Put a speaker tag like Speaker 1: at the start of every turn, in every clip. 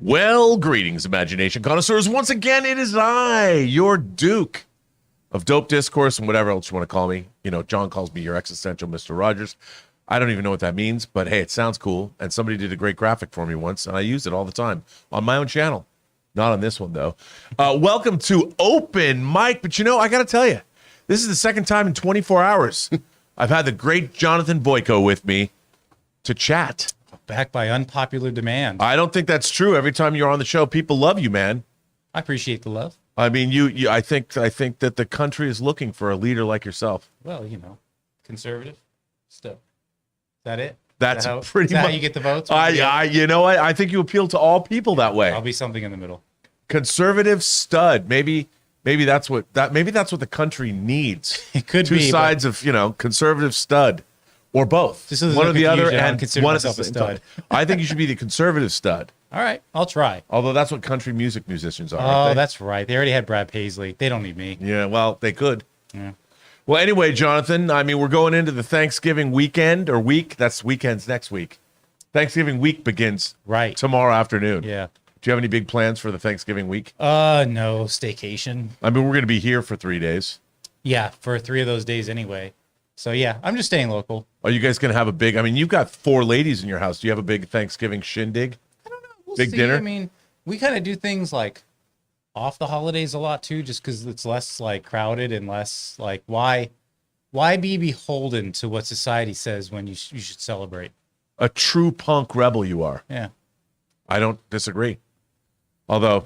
Speaker 1: Well, greetings, imagination connoisseurs. Once again, it is I, your Duke of Dope Discourse and whatever else you want to call me. You know, John calls me your existential Mr. Rogers. I don't even know what that means, but hey, it sounds cool. And somebody did a great graphic for me once, and I use it all the time on my own channel. Not on this one, though. Welcome to Open Mic. But you know, I got to tell you, this is the second time in 24 hours I've had the great Jonathan Boyko with me to chat.
Speaker 2: Back by unpopular demand.
Speaker 1: I don't think that's true. Every time you're on the show, people love you, man.
Speaker 2: I appreciate the love.
Speaker 1: I mean, I think that the country is looking for a leader like yourself.
Speaker 2: Well, you know, conservative stuff. Is that it?
Speaker 1: That's
Speaker 2: is
Speaker 1: pretty much
Speaker 2: how you get the votes.
Speaker 1: You know what? I think you appeal to all people that way.
Speaker 2: I'll be something in the middle.
Speaker 1: Conservative stud. Maybe that's what the country needs.
Speaker 2: It could
Speaker 1: be two
Speaker 2: be
Speaker 1: sides of conservative stud. Or both.
Speaker 2: Just so
Speaker 1: one or the other, and
Speaker 2: one at the stud.
Speaker 1: I think you should be the conservative stud.
Speaker 2: All right, I'll try.
Speaker 1: Although that's what country music musicians are.
Speaker 2: Oh, that's right. They already had Brad Paisley. They don't need me.
Speaker 1: Yeah, well, they could.
Speaker 2: Yeah.
Speaker 1: Well, anyway, Jonathan, I mean, we're going into the Thanksgiving weekend or week. That's weekends next week. Thanksgiving week begins tomorrow afternoon.
Speaker 2: Yeah.
Speaker 1: Do you have any big plans for the Thanksgiving week?
Speaker 2: No, staycation.
Speaker 1: I mean, we're going to be here for 3 days.
Speaker 2: Yeah, for 3 of those days anyway. So, yeah, I'm just staying local.
Speaker 1: Are you guys going to have a big, I mean, you've got 4 ladies in your house. Do you have a big Thanksgiving shindig?
Speaker 2: I don't know. We'll
Speaker 1: big
Speaker 2: see.
Speaker 1: dinner?
Speaker 2: I mean, we kind of do things like off the holidays a lot too, just because it's less like crowded and less like why be beholden to what society says when you should celebrate?
Speaker 1: A true punk rebel you are.
Speaker 2: Yeah.
Speaker 1: I don't disagree. Although,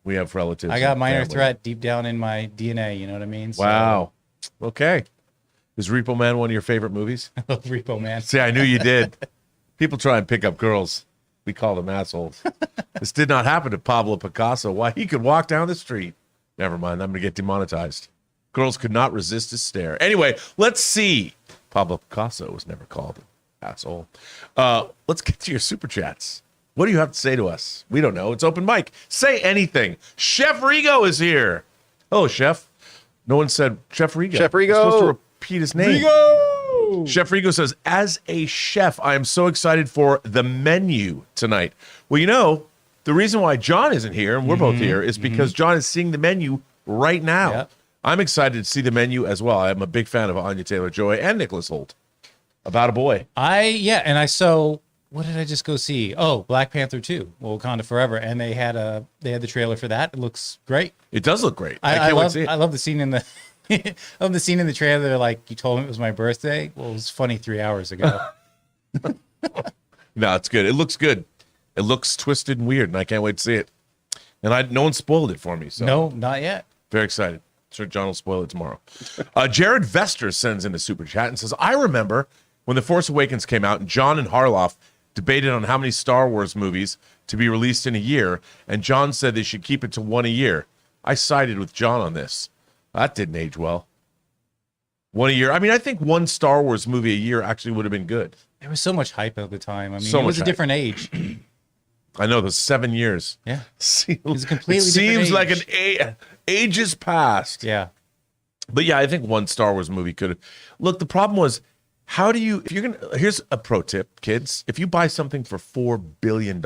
Speaker 1: we have relatives.
Speaker 2: I got minor threat deep down in my DNA, you know what I mean? So,
Speaker 1: wow. Okay. Is Repo Man one of your favorite movies?
Speaker 2: I love Repo Man.
Speaker 1: See, I knew you did. People try and pick up girls. We call them assholes. This did not happen to Pablo Picasso. Why, he could walk down the street. Never mind, I'm going to get demonetized. Girls could not resist his stare. Anyway, let's see. Pablo Picasso was never called an asshole. Let's get to your super chats. What do you have to say to us? We don't know. It's open mic. Say anything. Chef Rigo is here. Hello, Chef. No one said Chef Rigo.
Speaker 3: Chef Rigo.
Speaker 1: You're supposed to repeat his name.
Speaker 3: Rigo!
Speaker 1: Chef Rigo says, as a chef, I am so excited for the menu tonight. Well, the reason why John isn't here, and we're both here, is because John is seeing the menu right now.
Speaker 2: Yep.
Speaker 1: I'm excited to see the menu as well. I'm a big fan of Anya Taylor-Joy and Nicholas Hoult. About a Boy.
Speaker 2: What did I just go see? Oh, Black Panther 2, Wakanda Forever, and they had the trailer for that. It looks great.
Speaker 1: It does look great. I
Speaker 2: can't
Speaker 1: wait to see it.
Speaker 2: I love the scene in the of the scene in the trailer. Like, you told me it was my birthday. Well, it was funny 3 hours ago.
Speaker 1: No, it's good. It looks good. It looks twisted and weird, and I can't wait to see it. And no one spoiled it for me. So
Speaker 2: No, not yet.
Speaker 1: very excited. Sure, John will spoil it tomorrow. Jared Vester sends in a super chat and says, I remember when The Force Awakens came out and John and Harloff debated on how many Star Wars movies to be released in a year, and John said they should keep it to 1 a year. I sided with John on this. That didn't age well. 1 a year. I mean, I think one Star Wars movie a year actually would have been good.
Speaker 2: There was so much hype at the time. I mean,
Speaker 1: So
Speaker 2: it was
Speaker 1: much
Speaker 2: a different age.
Speaker 1: I know, those 7 years.
Speaker 2: Yeah.
Speaker 1: It
Speaker 2: was a completely
Speaker 1: seems
Speaker 2: different
Speaker 1: like an ages past.
Speaker 2: Yeah.
Speaker 1: But yeah, I think one Star Wars movie could have. Look, the problem was, here's a pro tip, kids. If you buy something for $4 billion,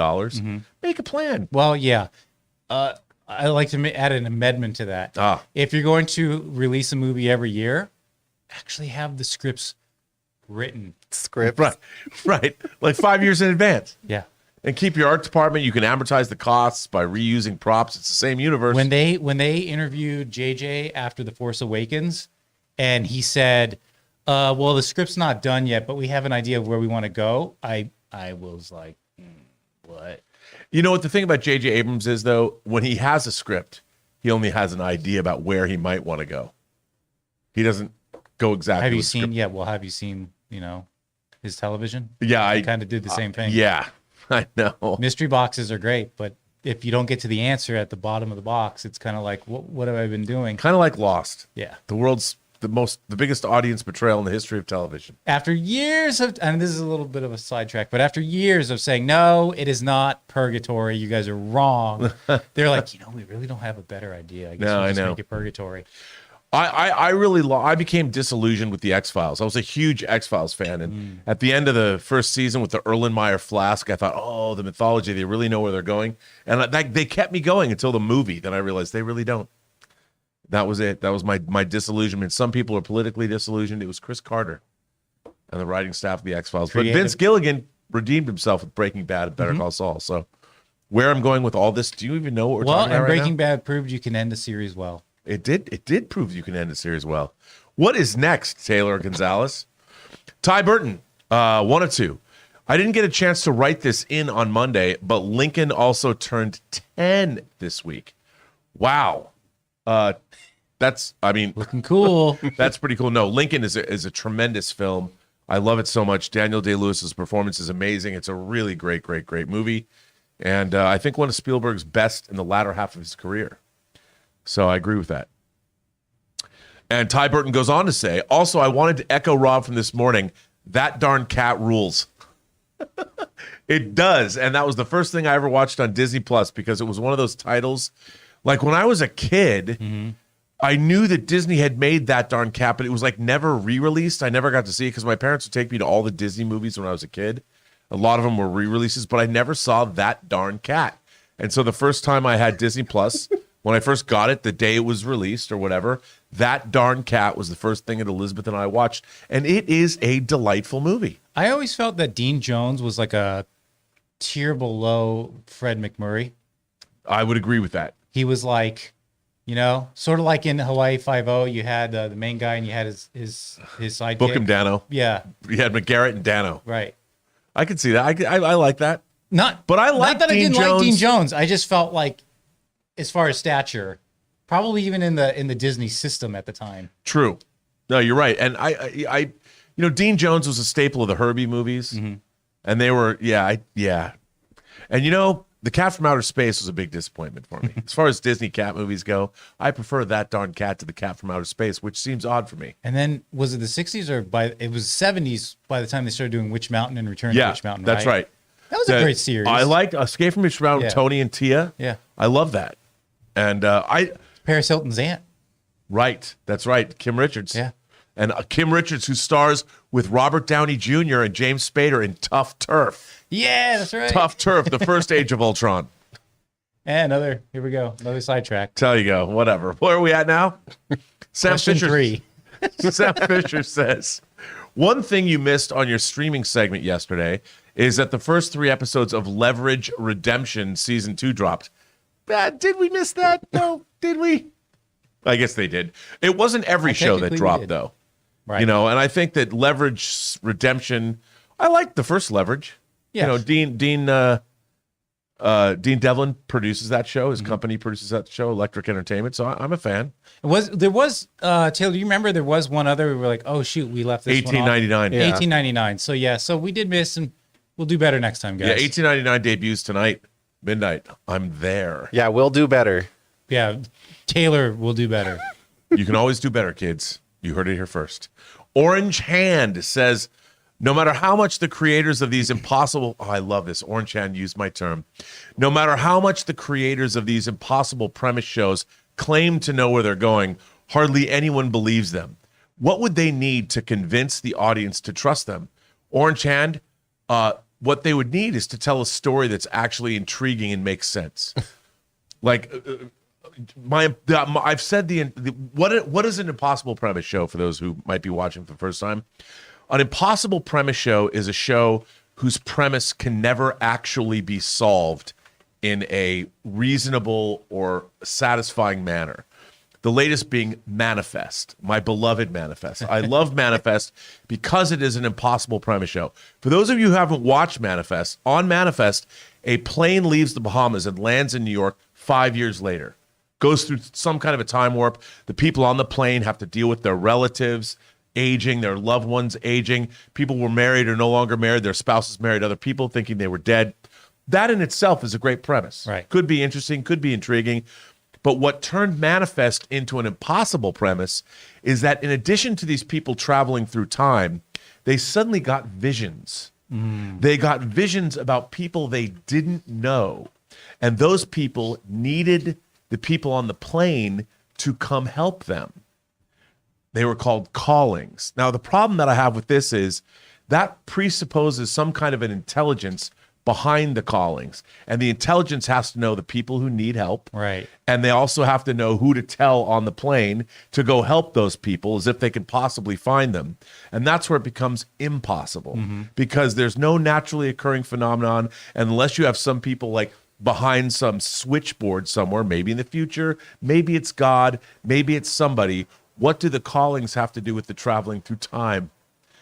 Speaker 1: make a plan.
Speaker 2: Well, yeah. I like to add an amendment to that. If you're going to release a movie every year, actually have the scripts written.
Speaker 1: Right. Like 5 years in advance.
Speaker 2: Yeah.
Speaker 1: And keep your art department. You can amortize the costs by reusing props. It's the same universe.
Speaker 2: When they interviewed JJ after The Force Awakens, and he said, well, the script's not done yet, but we have an idea of where we want to go, I was like, what?
Speaker 1: You know what the thing about J.J. Abrams is, though? When he has a script, he only has an idea about where he might want to go. He doesn't go exactly.
Speaker 2: Have you seen his television?
Speaker 1: Yeah.
Speaker 2: I kind of did the same thing.
Speaker 1: Yeah, I know.
Speaker 2: Mystery boxes are great, but if you don't get to the answer at the bottom of the box, it's kind of like, what have I been doing?
Speaker 1: Kind of like Lost.
Speaker 2: Yeah.
Speaker 1: The world's the biggest audience betrayal in the history of television.
Speaker 2: After years of, and this is a little bit of a sidetrack, but after years of saying, no, it is not purgatory, you guys are wrong. They're like, we really don't have a better idea. I guess we'll just make it purgatory.
Speaker 1: I really I became disillusioned with the X-Files. I was a huge X-Files fan, and at the end of the first season with the Erlenmeyer flask, I thought, oh, the mythology, they really know where they're going, and they kept me going until the movie. Then I realized they really don't. That was it. That was my disillusionment. Some people are politically disillusioned. It was Chris Carter and the writing staff of the X-Files. But Vince Gilligan redeemed himself with Breaking Bad and Better Call Saul. So where I'm going with all this, do you even know what we're talking about right now?
Speaker 2: Breaking Bad proved you can end a series well.
Speaker 1: It did prove you can end a series well. What is next, Taylor Gonzalez? Ty Burton, 1 or 2. I didn't get a chance to write this in on Monday, but Lincoln also turned 10 this week. Wow.
Speaker 2: Looking cool.
Speaker 1: That's pretty cool. No, Lincoln is a tremendous film. I love it so much. Daniel Day-Lewis's performance is amazing. It's a really great movie. And I think one of Spielberg's best in the latter half of his career. So I agree with that. And Ty Burton goes on to say, also, I wanted to echo Rob from this morning. That darn cat rules. It does. And that was the first thing I ever watched on Disney Plus because it was one of those titles. Like when I was a kid, I knew that Disney had made That Darn Cat, but it was like never re-released. I never got to see it because my parents would take me to all the Disney movies when I was a kid. A lot of them were re-releases, but I never saw That Darn Cat. And so the first time I had Disney Plus, when I first got it, the day it was released or whatever, That Darn Cat was the first thing that Elizabeth and I watched. And it is a delightful movie.
Speaker 2: I always felt that Dean Jones was like a tier below Fred McMurray.
Speaker 1: I would agree with that.
Speaker 2: He was like, sort of like in Hawaii Five-0, you had the main guy and you had his sidekick.
Speaker 1: Book him Dano.
Speaker 2: Yeah.
Speaker 1: You had McGarrett and Dano.
Speaker 2: Right.
Speaker 1: I could see that. I like that. But I like
Speaker 2: not that
Speaker 1: Dean
Speaker 2: I didn't
Speaker 1: Jones.
Speaker 2: like Dean Jones. I just felt like, as far as stature, probably even in the Disney system at the time.
Speaker 1: True. No, you're right. And I Dean Jones was a staple of the Herbie movies, and they were And The Cat from Outer Space was a big disappointment for me. As far as Disney cat movies go, I prefer That Darn Cat to The Cat from Outer Space, which seems odd for me.
Speaker 2: And then was it the 60s or it was 70s by the time they started doing Witch Mountain and Return to Witch Mountain,
Speaker 1: right? That's right.
Speaker 2: That was a great series.
Speaker 1: I liked Escape from Witch Mountain with Tony and Tia.
Speaker 2: Yeah.
Speaker 1: I love that. And
Speaker 2: Paris Hilton's aunt.
Speaker 1: Right. That's right. Kim Richards.
Speaker 2: Yeah.
Speaker 1: And Kim Richards, who stars with Robert Downey Jr. and James Spader in Tough Turf.
Speaker 2: Yeah, that's right.
Speaker 1: Tough Turf, the first Age of Ultron.
Speaker 2: And here we go. Another sidetrack.
Speaker 1: There you go. Whatever. Where are we at now?
Speaker 2: Question 3.
Speaker 1: Sam Fisher says, one thing you missed on your streaming segment yesterday is that the first 3 episodes of Leverage Redemption Season 2 dropped. Did we miss that? No, did we? I guess they did. It wasn't every show that dropped, though.
Speaker 2: Right.
Speaker 1: And I think that Leverage Redemption, I liked the first Leverage.
Speaker 2: Yeah.
Speaker 1: Dean Devlin produces that show. His company produces that show, Electric Entertainment. So I'm a fan.
Speaker 2: There was Taylor, do you remember there was one other we were like, oh shoot, we left this
Speaker 1: 1899.
Speaker 2: one off?
Speaker 1: Yeah.
Speaker 2: 1899. So we did miss, and we'll do better next time, guys.
Speaker 1: Yeah, 1899 debuts tonight, midnight. I'm there.
Speaker 3: Yeah, we'll do better.
Speaker 2: Yeah, Taylor will do better.
Speaker 1: You can always do better, kids. You heard it here first. Orange Hand says, no matter how much the creators of these impossible... Oh, I love this. Orange Hand used my term. No matter how much the creators of these impossible premise shows claim to know where they're going, hardly anyone believes them. What would they need to convince the audience to trust them? Orange Hand, what they would need is to tell a story that's actually intriguing and makes sense. Like... I've said what is an impossible premise show for those who might be watching for the first time? An impossible premise show is a show whose premise can never actually be solved in a reasonable or satisfying manner. The latest being Manifest, my beloved Manifest. I love Manifest because it is an impossible premise show. For those of you who haven't watched Manifest, on Manifest, a plane leaves the Bahamas and lands in New York 5 years later. Goes through some kind of a time warp. The people on the plane have to deal with their relatives aging, their loved ones aging. People were married or no longer married. Their spouses married other people thinking they were dead. That in itself is a great premise.
Speaker 2: Right.
Speaker 1: Could be interesting, could be intriguing. But what turned Manifest into an impossible premise is that in addition to these people traveling through time, they suddenly got visions. They got visions about people they didn't know. And those people needed the people on the plane to come help them. They were called callings. Now, the problem that I have with this is that presupposes some kind of an intelligence behind the callings. And the intelligence has to know the people who need help.
Speaker 2: Right.
Speaker 1: And they also have to know who to tell on the plane to go help those people as if they can possibly find them. And that's where it becomes impossible because there's no naturally occurring phenomenon unless you have some people like behind some switchboard somewhere, maybe in the future, maybe it's God, maybe it's somebody. What do the callings have to do with the traveling through time?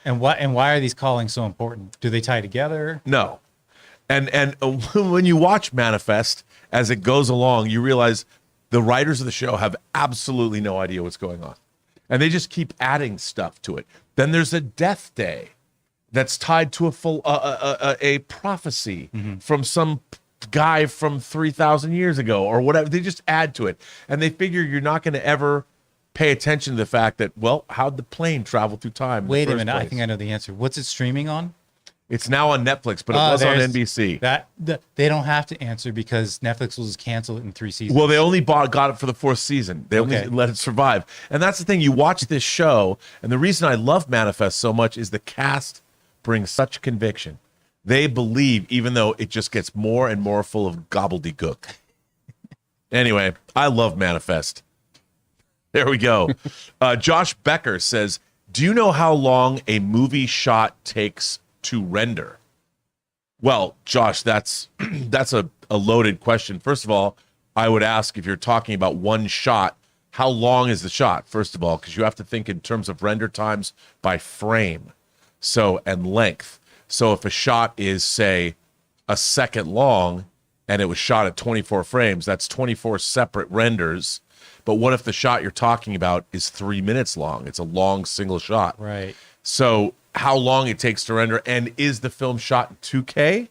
Speaker 2: And why are these callings so important? Do they tie together?
Speaker 1: No. And when you watch Manifest as it goes along, you realize the writers of the show have absolutely no idea what's going on. And they just keep adding stuff to it. Then there's a death day that's tied to a prophecy from some guy from 3,000 years ago or whatever. They just add to it. And they figure you're not going to ever pay attention to the fact that, well, how'd the plane travel through time?
Speaker 2: Wait a minute. I think I know the answer. What's it streaming on?
Speaker 1: It's now on Netflix, but it was on NBC.
Speaker 2: They don't have to answer because Netflix will just cancel it in 3 seasons.
Speaker 1: Well, they only got it for the 4th season. They only let it survive. And that's the thing. You watch this show, and the reason I love Manifest so much is the cast brings such conviction. They believe, even though it just gets more and more full of gobbledygook. Anyway, I love Manifest. There we go. Josh Becker says, do you know how long a movie shot takes to render? Well, Josh, that's a loaded question. First of all, I would ask, if you're talking about one shot, how long is the shot, first of all, because you have to think in terms of render times by frame, and length. So if a shot is, say, a second long and it was shot at 24 frames, that's 24 separate renders. But what if the shot you're talking about is 3 minutes long? It's a long single shot.
Speaker 2: Right.
Speaker 1: So how long it takes to render, and is the film shot in 2K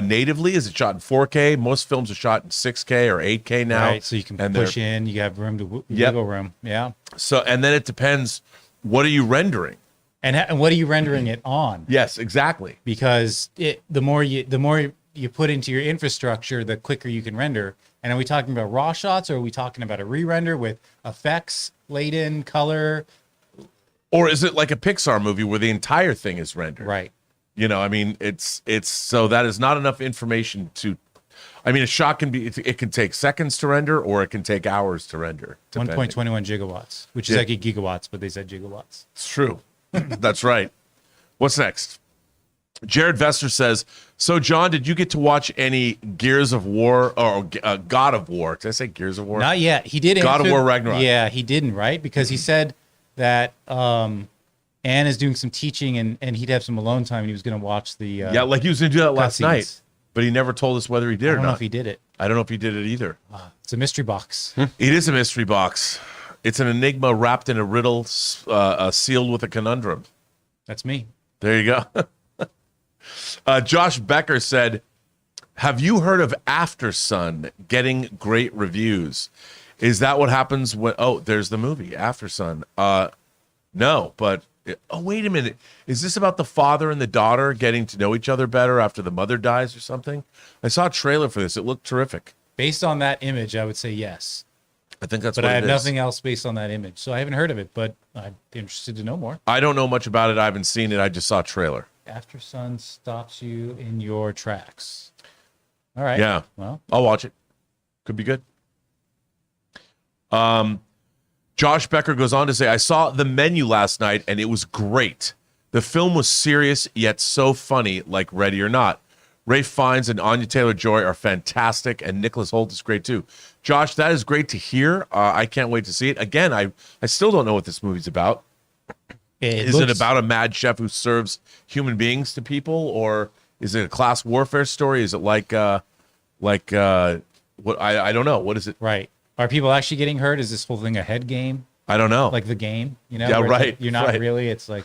Speaker 1: natively? Is it shot in 4K? Most films are shot in 6K or 8K now.
Speaker 2: Right, so you can push in, you have room to wiggle room. Yeah.
Speaker 1: So, and then it depends, what are you rendering?
Speaker 2: And what are you rendering it on?
Speaker 1: Yes, exactly.
Speaker 2: Because the more you put into your infrastructure, the quicker you can render. And are we talking about raw shots, or are we talking about a re-render with effects laid in, color?
Speaker 1: Or is it like a Pixar movie where the entire thing is rendered?
Speaker 2: Right.
Speaker 1: You know, I mean, it's so that is not enough information to, I mean, a shot can be, it can take seconds to render, or it can take hours to render.
Speaker 2: 1.21 gigawatts, which is actually gigawatts, but they said gigawatts.
Speaker 1: It's true. That's right. What's next? Jared Vester says, so John, did you get to watch any Gears of War or God of War? Did I say Gears of War?
Speaker 2: Not yet. He did.
Speaker 1: God of War Ragnarok.
Speaker 2: Yeah, he didn't, right? Because he said that Anne is doing some teaching and he'd have some alone time and he was going to watch the
Speaker 1: like he was going to do that last
Speaker 2: cutscenes.
Speaker 1: night, but he never told us whether he did or not.
Speaker 2: I don't know if he did it.
Speaker 1: I don't know if he did it either.
Speaker 2: It's a mystery box.
Speaker 1: It is a mystery box. It's an enigma wrapped in a riddle, sealed with a conundrum.
Speaker 2: That's me.
Speaker 1: There you go. Josh Becker said, have you heard of After Sun getting great reviews? Is that what happens when, there's the movie, After Sun. No, but, wait a minute. Is this about the father and the daughter getting to know each other better after the mother dies or something? I saw a trailer for this. It looked terrific.
Speaker 2: Based on that image, I would say yes.
Speaker 1: I think that's
Speaker 2: but
Speaker 1: what
Speaker 2: I
Speaker 1: it
Speaker 2: have
Speaker 1: is.
Speaker 2: nothing else based on that image. So I haven't heard of it, but I'd be interested to know more.
Speaker 1: I don't know much about it. I haven't seen it. I just saw a trailer.
Speaker 2: After Sun stops you in your tracks. All right.
Speaker 1: Yeah.
Speaker 2: Well,
Speaker 1: I'll watch it. Could be good. Josh Becker goes on to say, I saw The Menu last night and it was great. The film was serious yet so funny, like Ready or Not. Ralph Fiennes and Anya Taylor-Joy are fantastic, and Nicholas Hoult is great too. Josh, that is great to hear. I can't wait to see it. Again, I still don't know what this movie's about. Is it about a mad chef who serves human beings to people, or is it a class warfare story? Is it like what? I don't know. What is it?
Speaker 2: Right. Are people actually getting hurt? Is this whole thing a head game?
Speaker 1: I don't know.
Speaker 2: Like the game, you know?
Speaker 1: Yeah,
Speaker 2: where
Speaker 1: right.
Speaker 2: You're not really. It's like.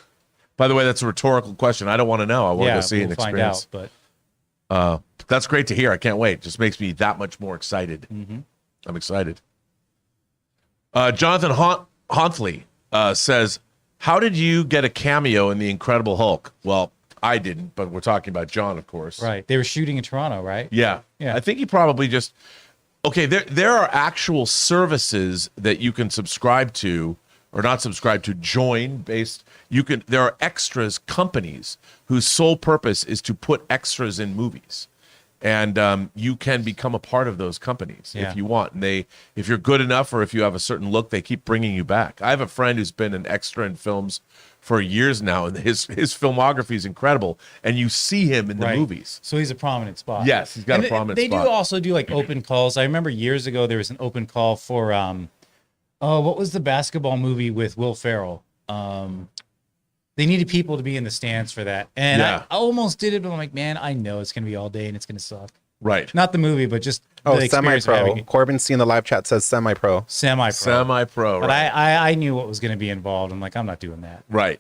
Speaker 1: By the way, that's a rhetorical question. I don't want to know. I want to go see
Speaker 2: we'll
Speaker 1: an
Speaker 2: find
Speaker 1: experience.
Speaker 2: out,
Speaker 1: but that's great to hear. I can't wait. Just makes me that much more excited.
Speaker 2: Mm-hmm.
Speaker 1: I'm excited. Jonathan Hontley says, how did you get a cameo in The Incredible Hulk? Well, I didn't, but we're talking about John, of course.
Speaker 2: Right. They were shooting in Toronto, right?
Speaker 1: Yeah.
Speaker 2: Yeah.
Speaker 1: I think he probably just... Okay, there are actual services that you can subscribe to or not subscribe to, join there are extras companies whose sole purpose is to put extras in movies. And you can become a part of those companies if you want. And if you're good enough or if you have a certain look, they keep bringing you back. I have a friend who's been an extra in films for years now, and his filmography is incredible. And you see him in the movies.
Speaker 2: So he's a prominent spot.
Speaker 1: Yes, he's got a prominent spot.
Speaker 2: They do also do like open calls. I remember years ago there was an open call for what was the basketball movie with Will Ferrell? They needed people to be in the stands for that. And I almost did it, but I'm like, man, I know it's going to be all day and it's going to suck.
Speaker 1: Right.
Speaker 2: Not the movie, but just the experience of having
Speaker 3: semi-pro. Corbin C in the live chat says semi-pro.
Speaker 1: Semi-pro,
Speaker 2: But
Speaker 1: right.
Speaker 2: I knew what was going to be involved. I'm like, I'm not doing that.
Speaker 1: Right.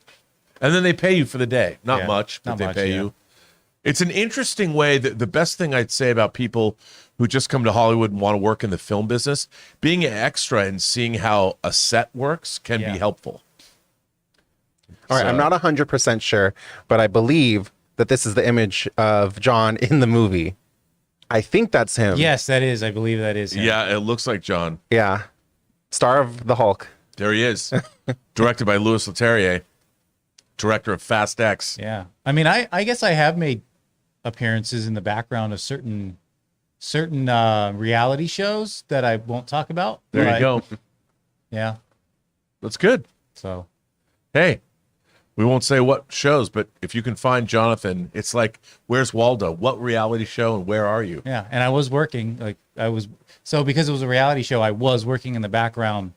Speaker 1: And then they pay you for the day. Not much, but they pay you. It's an interesting way. The best thing I'd say about people who just come to Hollywood and want to work in the film business, being an extra and seeing how a set works can be helpful.
Speaker 3: All right, I'm not 100% sure, but I believe that this is the image of John in the movie. I think that's him.
Speaker 2: Yes, that is. I believe that is him.
Speaker 1: Yeah, it looks like John.
Speaker 3: Yeah. Star of the Hulk.
Speaker 1: There he is. Directed by Louis Leterrier, director of Fast X.
Speaker 2: Yeah. I mean, I guess I have made appearances in the background of certain reality shows that I won't talk about.
Speaker 1: There you go.
Speaker 2: Yeah.
Speaker 1: That's good.
Speaker 2: So,
Speaker 1: hey, we won't say what shows, but if you can find Jonathan, it's like, where's Waldo? What reality show and where are you?
Speaker 2: yeah. And I was working, because it was a reality show, I was working in the background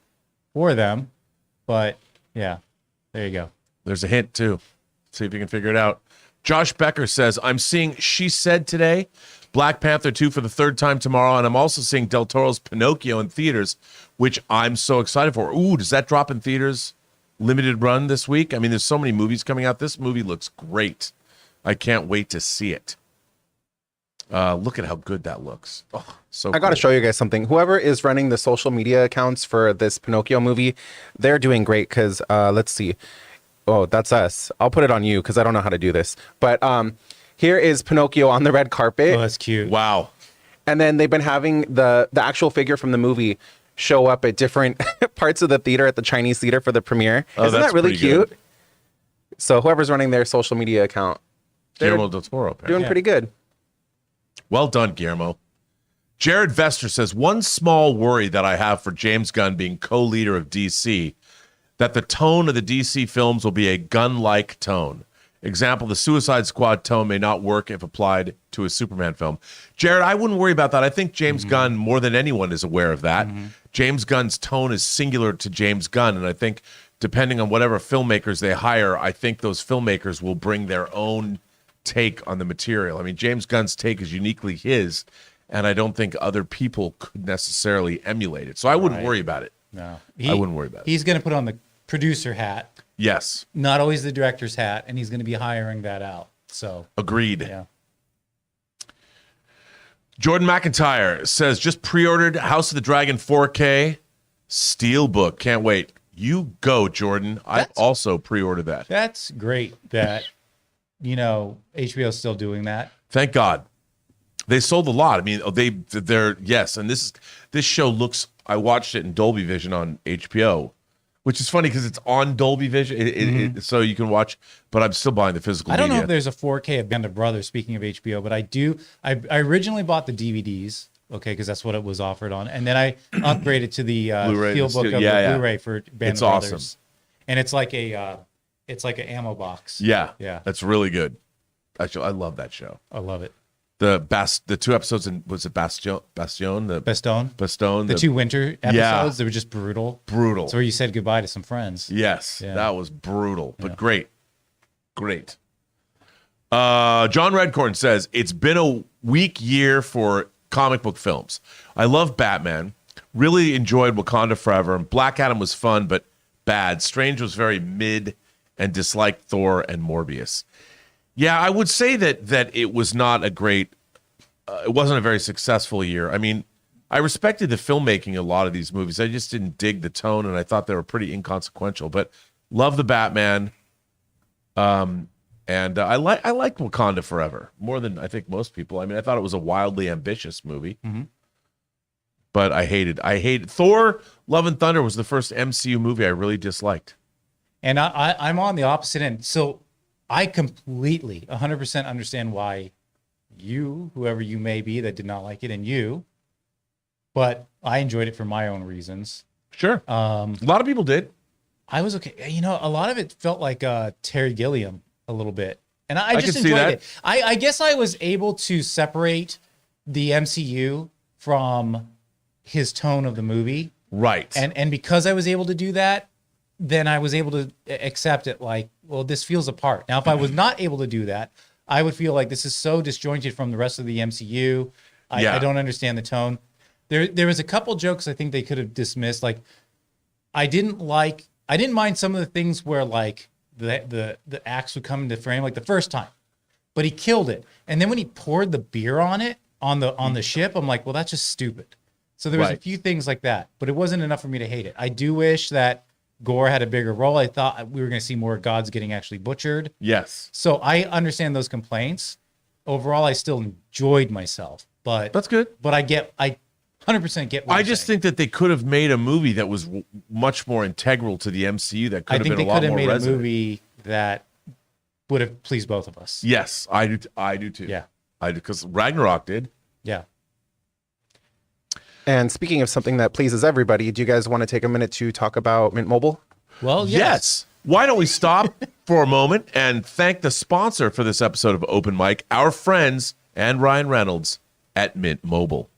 Speaker 2: for them. But yeah, there you go.
Speaker 1: There's a hint too. See if you can figure it out. Josh Becker says, I'm seeing She Said today, Black Panther 2 for the third time tomorrow, and I'm also seeing Del Toro's Pinocchio in theaters, which I'm so excited for. Ooh, does that drop in theaters? Limited run this week? I mean, there's so many movies coming out. This movie looks great. I can't wait to see it. Look at how good that looks. Oh, so
Speaker 3: I got to show you guys something. Whoever is running the social media accounts for this Pinocchio movie, they're doing great because, let's see. Oh, that's us. I'll put it on you because I don't know how to do this. But here is Pinocchio on the red carpet.
Speaker 2: Oh, that's cute.
Speaker 1: Wow.
Speaker 3: And then they've been having the actual figure from the movie show up at different parts of the theater at the Chinese theater for the premiere.
Speaker 1: Oh,
Speaker 3: Isn't
Speaker 1: that's
Speaker 3: that really
Speaker 1: pretty
Speaker 3: cute?
Speaker 1: good.
Speaker 3: So whoever's running their social media account, they're
Speaker 1: Guillermo del Toro. apparently.
Speaker 3: doing pretty good.
Speaker 1: Well done, Guillermo. Jared Vester says, one small worry that I have for James Gunn being co-leader of DC, that the tone of the DC films will be a gun-like tone. Example, the Suicide Squad tone may not work if applied to a Superman film. Jared, I wouldn't worry about that. I think James Gunn, more than anyone, is aware of that. James Gunn's tone is singular to James Gunn, and I think depending on whatever filmmakers they hire, I think those filmmakers will bring their own take on the material. I mean, James Gunn's take is uniquely his, and I don't think other people could necessarily emulate it. So I wouldn't worry about it.
Speaker 2: No.
Speaker 1: I wouldn't worry about it.
Speaker 2: He's going to put on the producer hat,
Speaker 1: Yes,
Speaker 2: not always the director's hat, and he's going to be hiring that out. So,
Speaker 1: agreed.
Speaker 2: yeah.
Speaker 1: Jordan McIntyre says, just pre-ordered House of the Dragon 4K Steelbook. Can't wait. You go, Jordan. I also pre-ordered that.
Speaker 2: That's great that, HBO's still doing that.
Speaker 1: Thank God. They sold a lot. I mean, they're yes, and this show looks, I watched it in Dolby Vision on HBO, which is funny because it's on Dolby Vision, so you can watch, but I'm still buying the physical media.
Speaker 2: I don't know if there's a 4K of Band of Brothers, speaking of HBO, but I do. I originally bought the DVDs, okay, because that's what it was offered on, and then I upgraded to the
Speaker 1: Blu-ray,
Speaker 2: Steelbook of the Blu-ray for Band
Speaker 1: It's
Speaker 2: of
Speaker 1: awesome.
Speaker 2: Brothers. And it's like an ammo box.
Speaker 1: Yeah,
Speaker 2: Yeah.
Speaker 1: that's really good. Actually, I love that show.
Speaker 2: I love it.
Speaker 1: The 2 episodes in, was it Bastion?
Speaker 2: Bastone. The 2 winter episodes, they were just brutal.
Speaker 1: Brutal.
Speaker 2: It's where you said goodbye to some friends.
Speaker 1: Yes,
Speaker 2: Yeah.
Speaker 1: that was brutal, but great. John Redcorn says, it's been a weak year for comic book films. I love Batman. Really enjoyed Wakanda Forever. And Black Adam was fun, but bad. Strange was very mid and disliked Thor and Morbius. Yeah, I would say that it was not a great, it wasn't a very successful year. I mean, I respected the filmmaking of a lot of these movies. I just didn't dig the tone, and I thought they were pretty inconsequential. But love the Batman, and I liked Wakanda Forever more than I think most people. I mean, I thought it was a wildly ambitious movie. but I hated Thor: Love and Thunder was the first MCU movie I really disliked.
Speaker 2: And I'm on the opposite end. So I completely 100% understand why you, whoever you may be that did not like it, and you, but I enjoyed it for my own reasons.
Speaker 1: Sure. A lot of people did.
Speaker 2: I was okay. You know, a lot of it felt like Terry Gilliam a little bit. And I just
Speaker 1: can see
Speaker 2: enjoyed
Speaker 1: that.
Speaker 2: it. I guess I was able to separate the MCU from his tone of the movie.
Speaker 1: Right.
Speaker 2: And because I was able to do that, then I was able to accept it like, well, this feels apart. Now, if I was not able to do that, I would feel like this is so disjointed from the rest of the MCU. I don't understand the tone. There was a couple jokes I think they could have dismissed. Like, I didn't mind some of the things where like the axe would come into frame like the first time, but he killed it. And then when he poured the beer on it on the ship, I'm like, well, that's just stupid. So there was a few things like that, but it wasn't enough for me to hate it. I do wish that Gore had a bigger role. I thought we were going to see more gods getting actually butchered.
Speaker 1: Yes.
Speaker 2: So I understand those complaints. Overall, I still enjoyed myself, but
Speaker 1: That's good.
Speaker 2: But I 100% get what
Speaker 1: I
Speaker 2: you're
Speaker 1: just
Speaker 2: saying.
Speaker 1: think that they could have made a movie that was much more integral to the MCU. That could
Speaker 2: I
Speaker 1: have
Speaker 2: think
Speaker 1: been
Speaker 2: they
Speaker 1: a lot
Speaker 2: could have
Speaker 1: more
Speaker 2: made
Speaker 1: resonant.
Speaker 2: a movie that would have pleased both of us.
Speaker 1: Yes, I do. I do too.
Speaker 2: Yeah.
Speaker 1: I do, because Ragnarok did.
Speaker 2: Yeah.
Speaker 3: And speaking of something that pleases everybody, do you guys want to take a minute to talk about Mint Mobile?
Speaker 2: Well,
Speaker 1: Yes. Why don't we stop for a moment and thank the sponsor for this episode of Open Mic, our friends and Ryan Reynolds at Mint Mobile.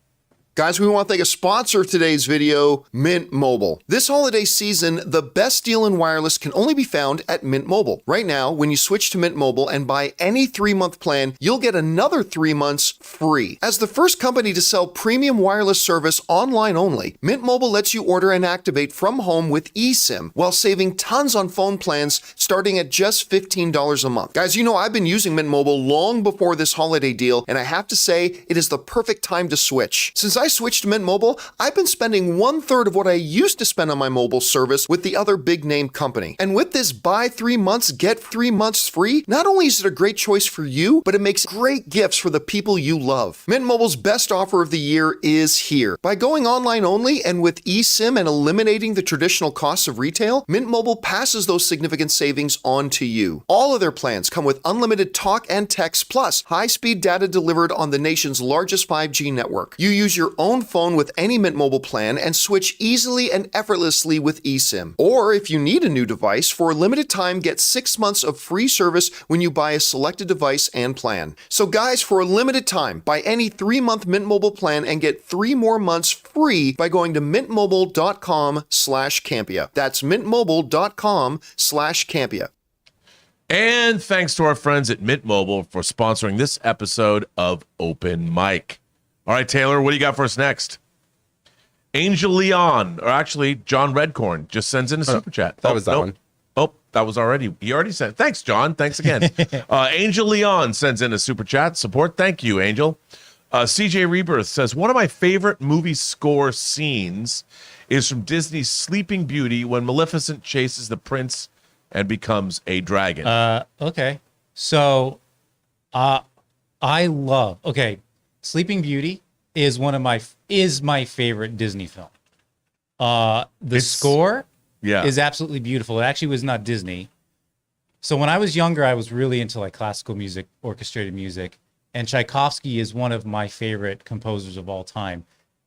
Speaker 4: Guys, we want to thank a sponsor of today's video, Mint Mobile. This holiday season, the best deal in wireless can only be found at Mint Mobile. Right now, when you switch to Mint Mobile and buy any 3-month plan, you'll get another 3 months free. As the first company to sell premium wireless service online only, Mint Mobile lets you order and activate from home with eSIM while saving tons on phone plans starting at just $15 a month. Guys, you know I've been using Mint Mobile long before this holiday deal, and I have to say, it is the perfect time to switch. Since I switched to Mint Mobile, I've been spending 1/3 of what I used to spend on my mobile service with the other big name company. And with this buy 3 months, get 3 months free, not only is it a great choice for you, but it makes great gifts for the people you love. Mint Mobile's best offer of the year is here. By going online only and with eSIM and eliminating the traditional costs of retail, Mint Mobile passes those significant savings on to you. All of their plans come with unlimited talk and text plus high-speed data delivered on the nation's largest 5G network. You use your own phone with any Mint Mobile plan and switch easily and effortlessly with eSIM. Or if you need a new device, for a limited time, get 6 months of free service when you buy a selected device and plan. So guys, for a limited time, buy any 3-month Mint Mobile plan and get 3 more months free by going to mintmobile.com/Campea. That's mintmobile.com/Campea.
Speaker 1: And thanks to our friends at Mint Mobile for sponsoring this episode of Open Mic. All right, Taylor, what do you got for us next? Angel Leon, or actually John Redcorn, just sends in a super chat.
Speaker 3: That was that one.
Speaker 1: Oh, that was already. He already sent. Thanks, John. Thanks again. Angel Leon sends in a super chat support. Thank you, Angel. CJ Rebirth says, one of my favorite movie score scenes is from Disney's Sleeping Beauty when Maleficent chases the prince and becomes a dragon.
Speaker 2: Okay. So I love Sleeping Beauty is my favorite Disney film. The score is absolutely beautiful. It actually was not Disney. So when I was younger, I was really into like classical music, orchestrated music, and Tchaikovsky is one of my favorite composers of all time.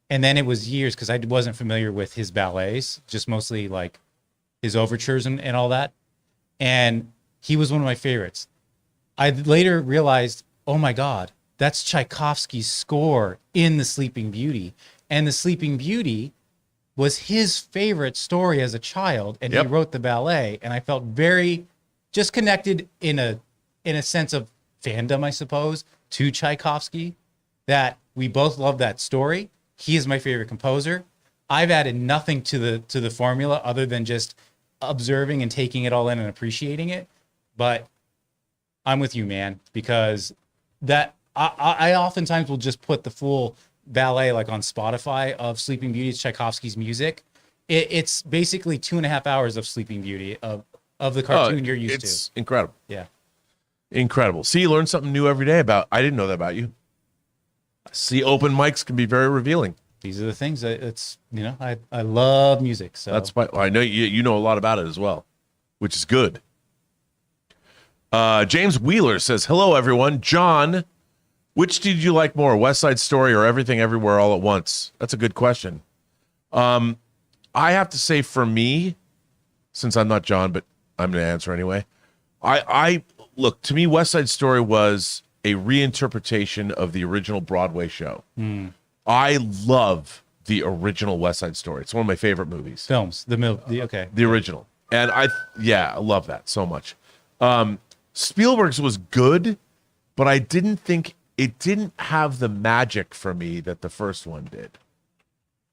Speaker 2: And then it was years because I wasn't familiar with his ballets, just mostly like his overtures and all that. And he was one of my favorites. I later realized, oh my God, that's Tchaikovsky's score in The Sleeping Beauty. And The Sleeping Beauty was his favorite story as a child, and he wrote the ballet. And I felt very just connected in a sense of fandom, I suppose, to Tchaikovsky, that we both love that story. He is my favorite composer. I've added nothing to the formula other than just observing and taking it all in and appreciating it. But I'm with you, man, because that I oftentimes will just put the full ballet like on Spotify of Sleeping Beauty. It's Tchaikovsky's music. It's basically 2.5 hours of Sleeping Beauty of the cartoon you're used to.
Speaker 1: It's incredible.
Speaker 2: Yeah.
Speaker 1: Incredible. See, you learn something new every day about. I didn't know that about you. See, open mics can be very revealing.
Speaker 2: these are the things that I love music. So
Speaker 1: That's why I know you know a lot about it as well, which is good. James Wheeler says, hello, everyone. John, which did you like more, West Side Story or Everything Everywhere All at Once? That's a good question. I have to say for me, since I'm not John, but I'm going to answer anyway. I look, to me, West Side Story was a reinterpretation of the original Broadway show. I love the original West Side Story. It's one of my favorite movies.
Speaker 2: films, okay.
Speaker 1: The original. And I love that so much. Spielberg's was good, but I didn't think it didn't have the magic for me that the first one did.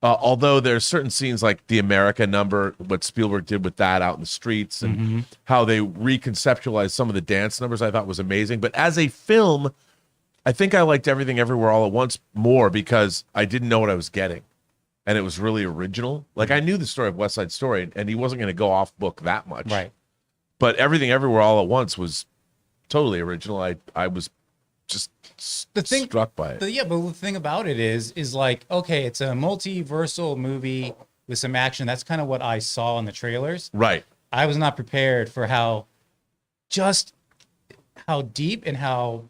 Speaker 1: Although there's certain scenes like the America number, what Spielberg did with that out in the streets and how they reconceptualized some of the dance numbers, I thought was amazing. But as a film, I think I liked Everything Everywhere All at Once more because I didn't know what I was getting. And it was really original. Like I knew the story of West Side Story and he wasn't going to go off book that much.
Speaker 2: Right.
Speaker 1: But Everything Everywhere All at Once was totally original. I was just struck by it.
Speaker 2: But the thing about it is like, okay, it's a multiversal movie with some action. That's kind of what I saw in the trailers.
Speaker 1: Right.
Speaker 2: I was not prepared for how deep and how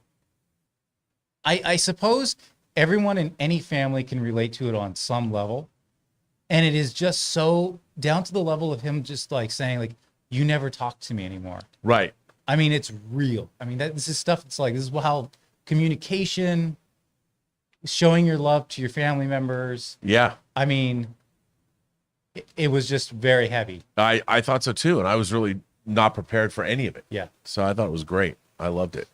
Speaker 2: I suppose everyone in any family can relate to it on some level. And it is just so down to the level of him just like saying like, you never talk to me anymore.
Speaker 1: Right.
Speaker 2: I mean, it's real. I mean, this is stuff. It's like, this is how communication, showing your love to your family members.
Speaker 1: Yeah.
Speaker 2: I mean, it was just very heavy.
Speaker 1: I thought so too. And I was really not prepared for any of it.
Speaker 2: Yeah.
Speaker 1: So I thought it was great. I loved it.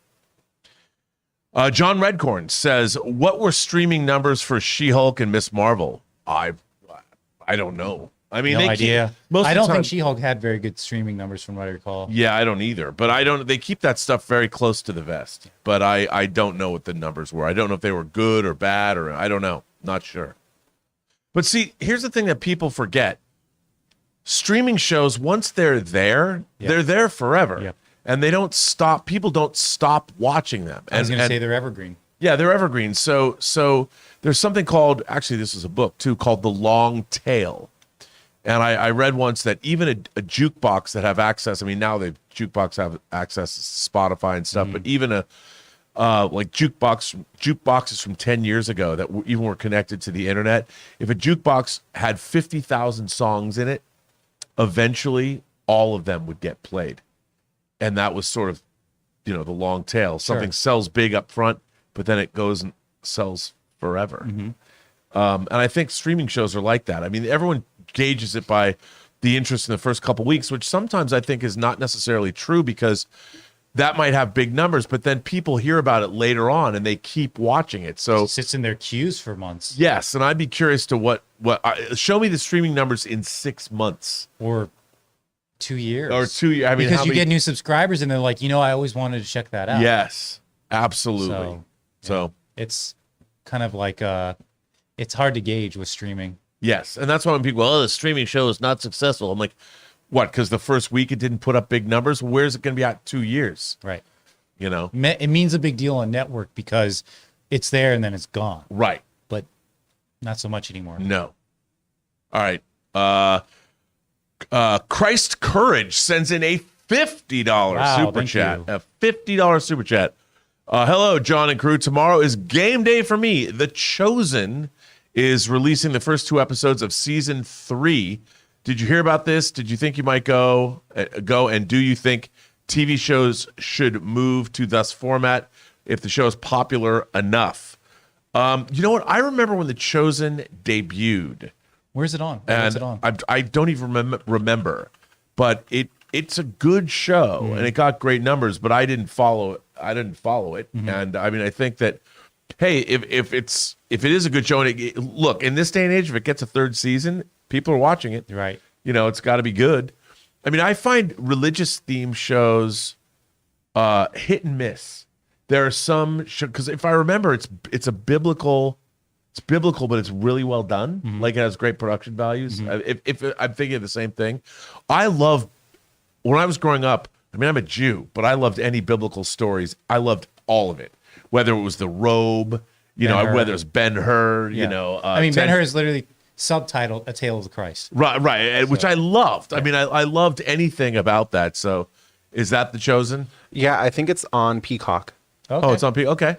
Speaker 1: John Redcorn says, what were streaming numbers for She-Hulk and Miss Marvel? I don't know. I mean,
Speaker 2: No idea. I don't think
Speaker 1: she.
Speaker 2: She-Hulk had very good streaming numbers from what I recall.
Speaker 1: Yeah, I don't either. But they keep that stuff very close to the vest. But I don't know what the numbers were. I don't know if they were good or bad or I don't know. Not sure. But see, here's the thing that people forget. Streaming shows, once they're there, they're there forever.
Speaker 2: Yep.
Speaker 1: And they don't stop. People don't stop watching them.
Speaker 2: I was going to say they're evergreen.
Speaker 1: Yeah, they're evergreen. So there's something called, actually this is a book too, called The Long Tail. And I read once that even a jukebox that have access, I mean, now the jukebox have access to Spotify and stuff, but even like jukeboxes from 10 years ago that even were connected to the internet, if a jukebox had 50,000 songs in it, eventually all of them would get played. And that was sort of, the long tail. Something sells big up front, but then it goes and sells forever. And I think streaming shows are like that. I mean, everyone gauges it by the interest in the first couple weeks, which sometimes I think is not necessarily true because that might have big numbers, but then people hear about it later on and they keep watching it. So
Speaker 2: It sits in their queues for months.
Speaker 1: yes, and I'd be curious to what show me the streaming numbers in 6 months
Speaker 2: Or 2 years.
Speaker 1: or 2 years. I mean,
Speaker 2: because
Speaker 1: how
Speaker 2: you
Speaker 1: many-
Speaker 2: get new subscribers and they're like, I always wanted to check that out.
Speaker 1: Yes, absolutely. So
Speaker 2: it's kind of like it's hard to gauge with streaming.
Speaker 1: yes, and that's why when people, the streaming show is not successful. I'm like, what? Because the first week it didn't put up big numbers. Where's it going to be at 2 years?
Speaker 2: Right.
Speaker 1: Right.
Speaker 2: It means a big deal on network because it's there and then it's gone. But not so much anymore.
Speaker 1: No. All right. Christ Courage sends in a $50 super
Speaker 2: thank
Speaker 1: chat.
Speaker 2: you.
Speaker 1: A $50 super chat. Hello, John and crew. Tomorrow is game day for me. The Chosen is releasing the first 2 episodes of season 3. Did you hear about this? Did you think you might go? And do you think TV shows should move to this format if the show is popular enough? You know what? I remember when The Chosen debuted.
Speaker 2: Where's it on? What's it on?
Speaker 1: I don't even remember, but it's a good show and it got great numbers, but I didn't follow it. And I mean, I think that, hey, if it is a good show, and look, in this day and age, if it gets a 3rd season, people are watching it.
Speaker 2: Right.
Speaker 1: It's got to be good. I mean, I find religious theme shows hit and miss. There are some because if I remember, it's biblical, but it's really well done. Like it has great production values. If I'm thinking of the same thing, I love when I was growing up. I mean, I'm a Jew, but I loved any biblical stories. I loved all of it, whether it was the robe, You know,
Speaker 2: Ben-Hur.
Speaker 1: whether it's Ben-Hur,
Speaker 2: Yeah.
Speaker 1: you know.
Speaker 2: I mean,
Speaker 1: Ted-
Speaker 2: Ben-Hur is literally subtitled "A Tale of the Christ."
Speaker 1: Right, which I loved. I mean, I loved anything about that. So, is that The Chosen?
Speaker 3: Yeah, I think it's on Peacock.
Speaker 2: Okay.
Speaker 1: Oh, it's on P. Okay.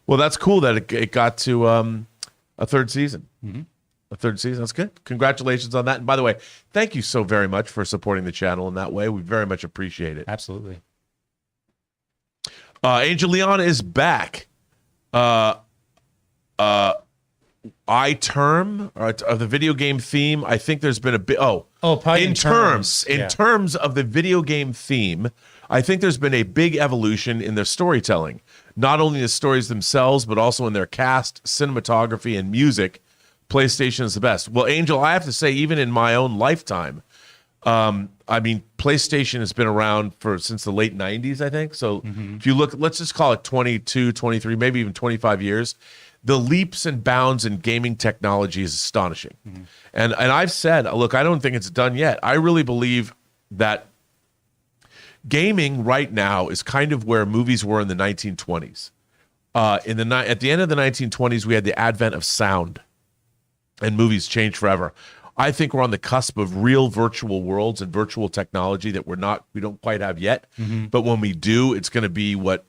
Speaker 1: Well, that's cool that it got to a third season. A third season. That's good. Congratulations on that. And by the way, thank you so very much for supporting the channel in that way. We very much appreciate it.
Speaker 2: Absolutely.
Speaker 1: Angel Leon is back. iTerm of the video game theme. I think there's been a bit.
Speaker 2: Probably
Speaker 1: in terms of the video game theme, I think there's been a big evolution in their storytelling. Not only the stories themselves, but also in their cast, cinematography, and music. PlayStation is the best. Well, Angel, I have to say, even in my own lifetime, I mean, PlayStation has been around since the late 90s, I think. So if you look, let's just call it 22, 23, maybe even 25 years. The leaps and bounds in gaming technology is astonishing. And I've said, look, I don't think it's done yet. I really believe that gaming right now is kind of where movies were in the 1920s. At the end of the 1920s, we had the advent of sound, and movies changed forever. I think we're on the cusp of real virtual worlds and virtual technology that we don't quite have yet. But when we do, it's going to be what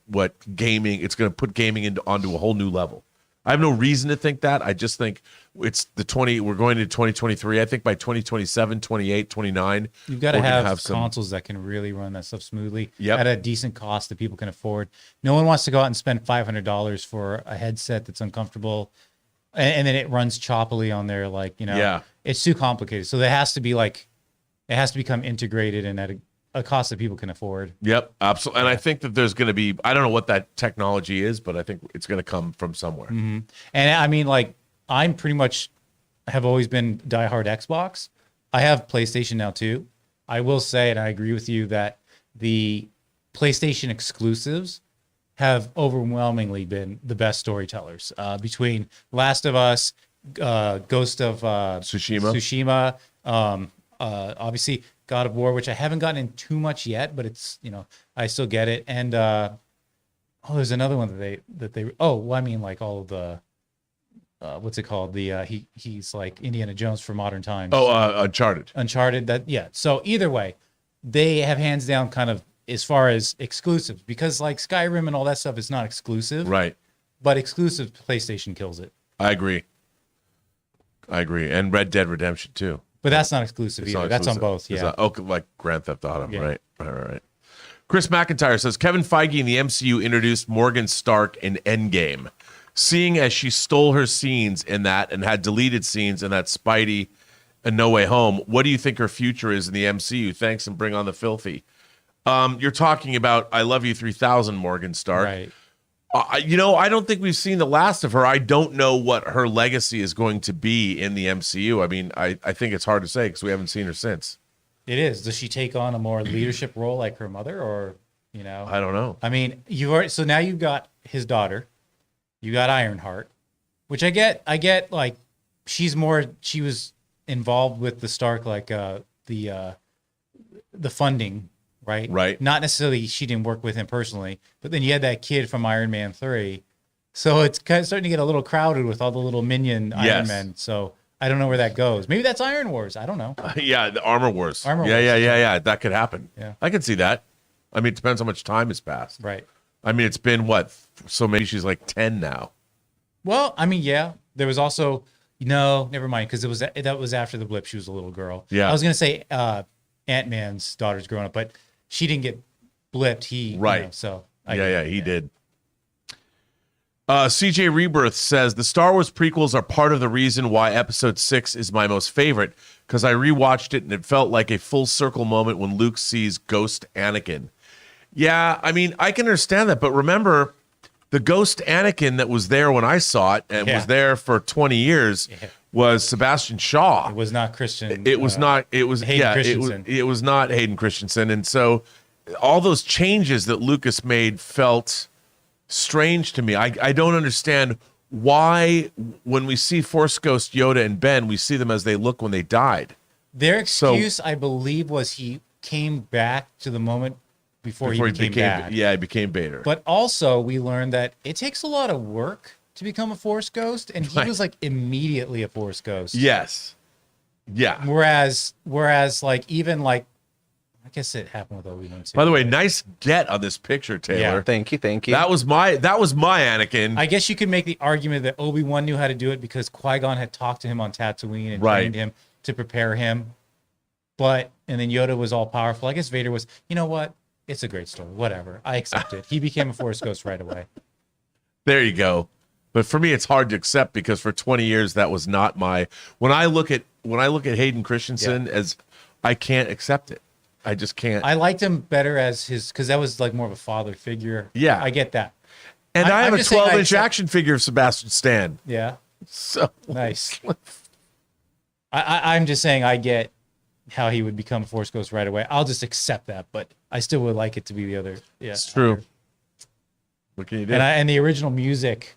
Speaker 1: gaming. It's going to put gaming onto a whole new level. I have no reason to think that. I just think we're going to 2023. I think by 2027, 28, 29,
Speaker 2: You've got to
Speaker 1: we're gonna
Speaker 2: have
Speaker 1: some
Speaker 2: consoles that can really run that stuff smoothly
Speaker 1: Yep.
Speaker 2: at a decent cost that people can afford. No one wants to go out and spend $500 for a headset that's uncomfortable, and then it runs choppily on there.
Speaker 1: Yeah.
Speaker 2: It's too complicated. So it has to become integrated and at a cost that people can afford.
Speaker 1: Yep, absolutely. And I think that there's going to be, I don't know what that technology is, but I think it's going to come from somewhere.
Speaker 2: And I mean, I'm pretty much have always been diehard Xbox. I have PlayStation now too. I will say, and I agree with you, that the PlayStation exclusives have overwhelmingly been the best storytellers. Between Last of Us, Ghost of Tsushima, obviously God of War, which I haven't gotten in too much yet, but it's, I still get it. And there's another one that they all of the what's it called? He's like Indiana Jones for modern times. Uncharted. So either way, they have hands down kind of as far as exclusives, because like Skyrim and all that stuff is not exclusive,
Speaker 1: Right.
Speaker 2: But exclusive, PlayStation kills it.
Speaker 1: I agree. And Red Dead Redemption too.
Speaker 2: But that's not exclusive
Speaker 1: It's
Speaker 2: either.
Speaker 1: not
Speaker 2: That's on
Speaker 1: exclusive.
Speaker 2: both. Yeah.
Speaker 1: It's not, like Grand Theft Auto.
Speaker 2: Yeah.
Speaker 1: Right. Chris McIntyre says Kevin Feige in the MCU introduced Morgan Stark in Endgame. Seeing as she stole her scenes in that and had deleted scenes in that Spidey and No Way Home, what do you think her future is in the MCU? Thanks, and bring on the filthy. You're talking about I Love You 3000, Morgan Stark.
Speaker 2: Right.
Speaker 1: I don't think we've seen the last of her. I don't know what her legacy is going to be in the MCU. I mean, I think it's hard to say because we haven't seen her since.
Speaker 2: It is. Does she take on a more leadership role like her mother, or
Speaker 1: I don't know.
Speaker 2: I mean, so now you've got his daughter, you got Ironheart, which I get. Like she was involved with the Stark, like the funding, right?
Speaker 1: Right.
Speaker 2: Not necessarily she didn't work with him personally, but then you had that kid from Iron Man 3. So it's kind of starting to get a little crowded with all the little minion Iron Men. So I don't know where that goes. Maybe that's Iron Wars. I don't know.
Speaker 1: Yeah, the Armor Wars.
Speaker 2: Wars.
Speaker 1: Yeah. That could happen.
Speaker 2: Yeah.
Speaker 1: I can see that. I mean, it depends how much time has passed.
Speaker 2: Right.
Speaker 1: I mean, it's been what? So maybe she's like 10 now.
Speaker 2: Well, I mean, yeah. There was also never mind, because that was after the blip. She was a little girl.
Speaker 1: Yeah.
Speaker 2: I was gonna say Ant-Man's daughter's growing up, but she didn't get blipped. He
Speaker 1: Right.
Speaker 2: He
Speaker 1: did. CJ Rebirth says the Star Wars prequels are part of the reason why Episode 6 is my most favorite, because I rewatched it and it felt like a full circle moment when Luke sees Ghost Anakin. Yeah, I mean, I can understand that, but remember, the Ghost Anakin that was there when I saw it and was there for 20 years was Sebastian Shaw.
Speaker 2: It was not Christian.
Speaker 1: It was not. It was
Speaker 2: Hayden Christensen.
Speaker 1: It was not Hayden Christensen, and so all those changes that Lucas made felt strange to me. I don't understand why when we see Force Ghost Yoda and Ben, we see them as they look when they died.
Speaker 2: Their excuse, I believe, was he came back to the moment before he became back.
Speaker 1: Yeah, he became Vader.
Speaker 2: But also, we learned that it takes a lot of work to become a Force ghost, and he was like immediately a Force ghost.
Speaker 1: Yes. Yeah.
Speaker 2: Whereas like even like, I guess it happened with Obi-Wan too.
Speaker 1: By the way, nice get on this picture, Taylor.
Speaker 2: Yeah.
Speaker 3: Thank you.
Speaker 1: That was my Anakin.
Speaker 2: I guess you could make the argument that Obi-Wan knew how to do it because Qui-Gon had talked to him on Tatooine and
Speaker 1: Right.
Speaker 2: trained him to prepare him. And then Yoda was all powerful. I guess Vader was, you know what? It's a great story. Whatever. I accept it. He became a Force ghost right away.
Speaker 1: There you go. But for me, it's hard to accept because for 20 years that was not my. When I look at Hayden Christensen as, I can't accept it. I just can't.
Speaker 2: I liked him better as his, because that was like more of a father figure.
Speaker 1: Yeah.
Speaker 2: I get that.
Speaker 1: And I have
Speaker 2: I'm
Speaker 1: a
Speaker 2: just saying
Speaker 1: 12-inch action figure of Sebastian Stan.
Speaker 2: Yeah.
Speaker 1: So
Speaker 2: Nice. I'm just saying I get how he would become a Force ghost right away. I'll just accept that, but I still would like it to be the other. Yeah,
Speaker 1: it's true. What can you do?
Speaker 2: And the original music,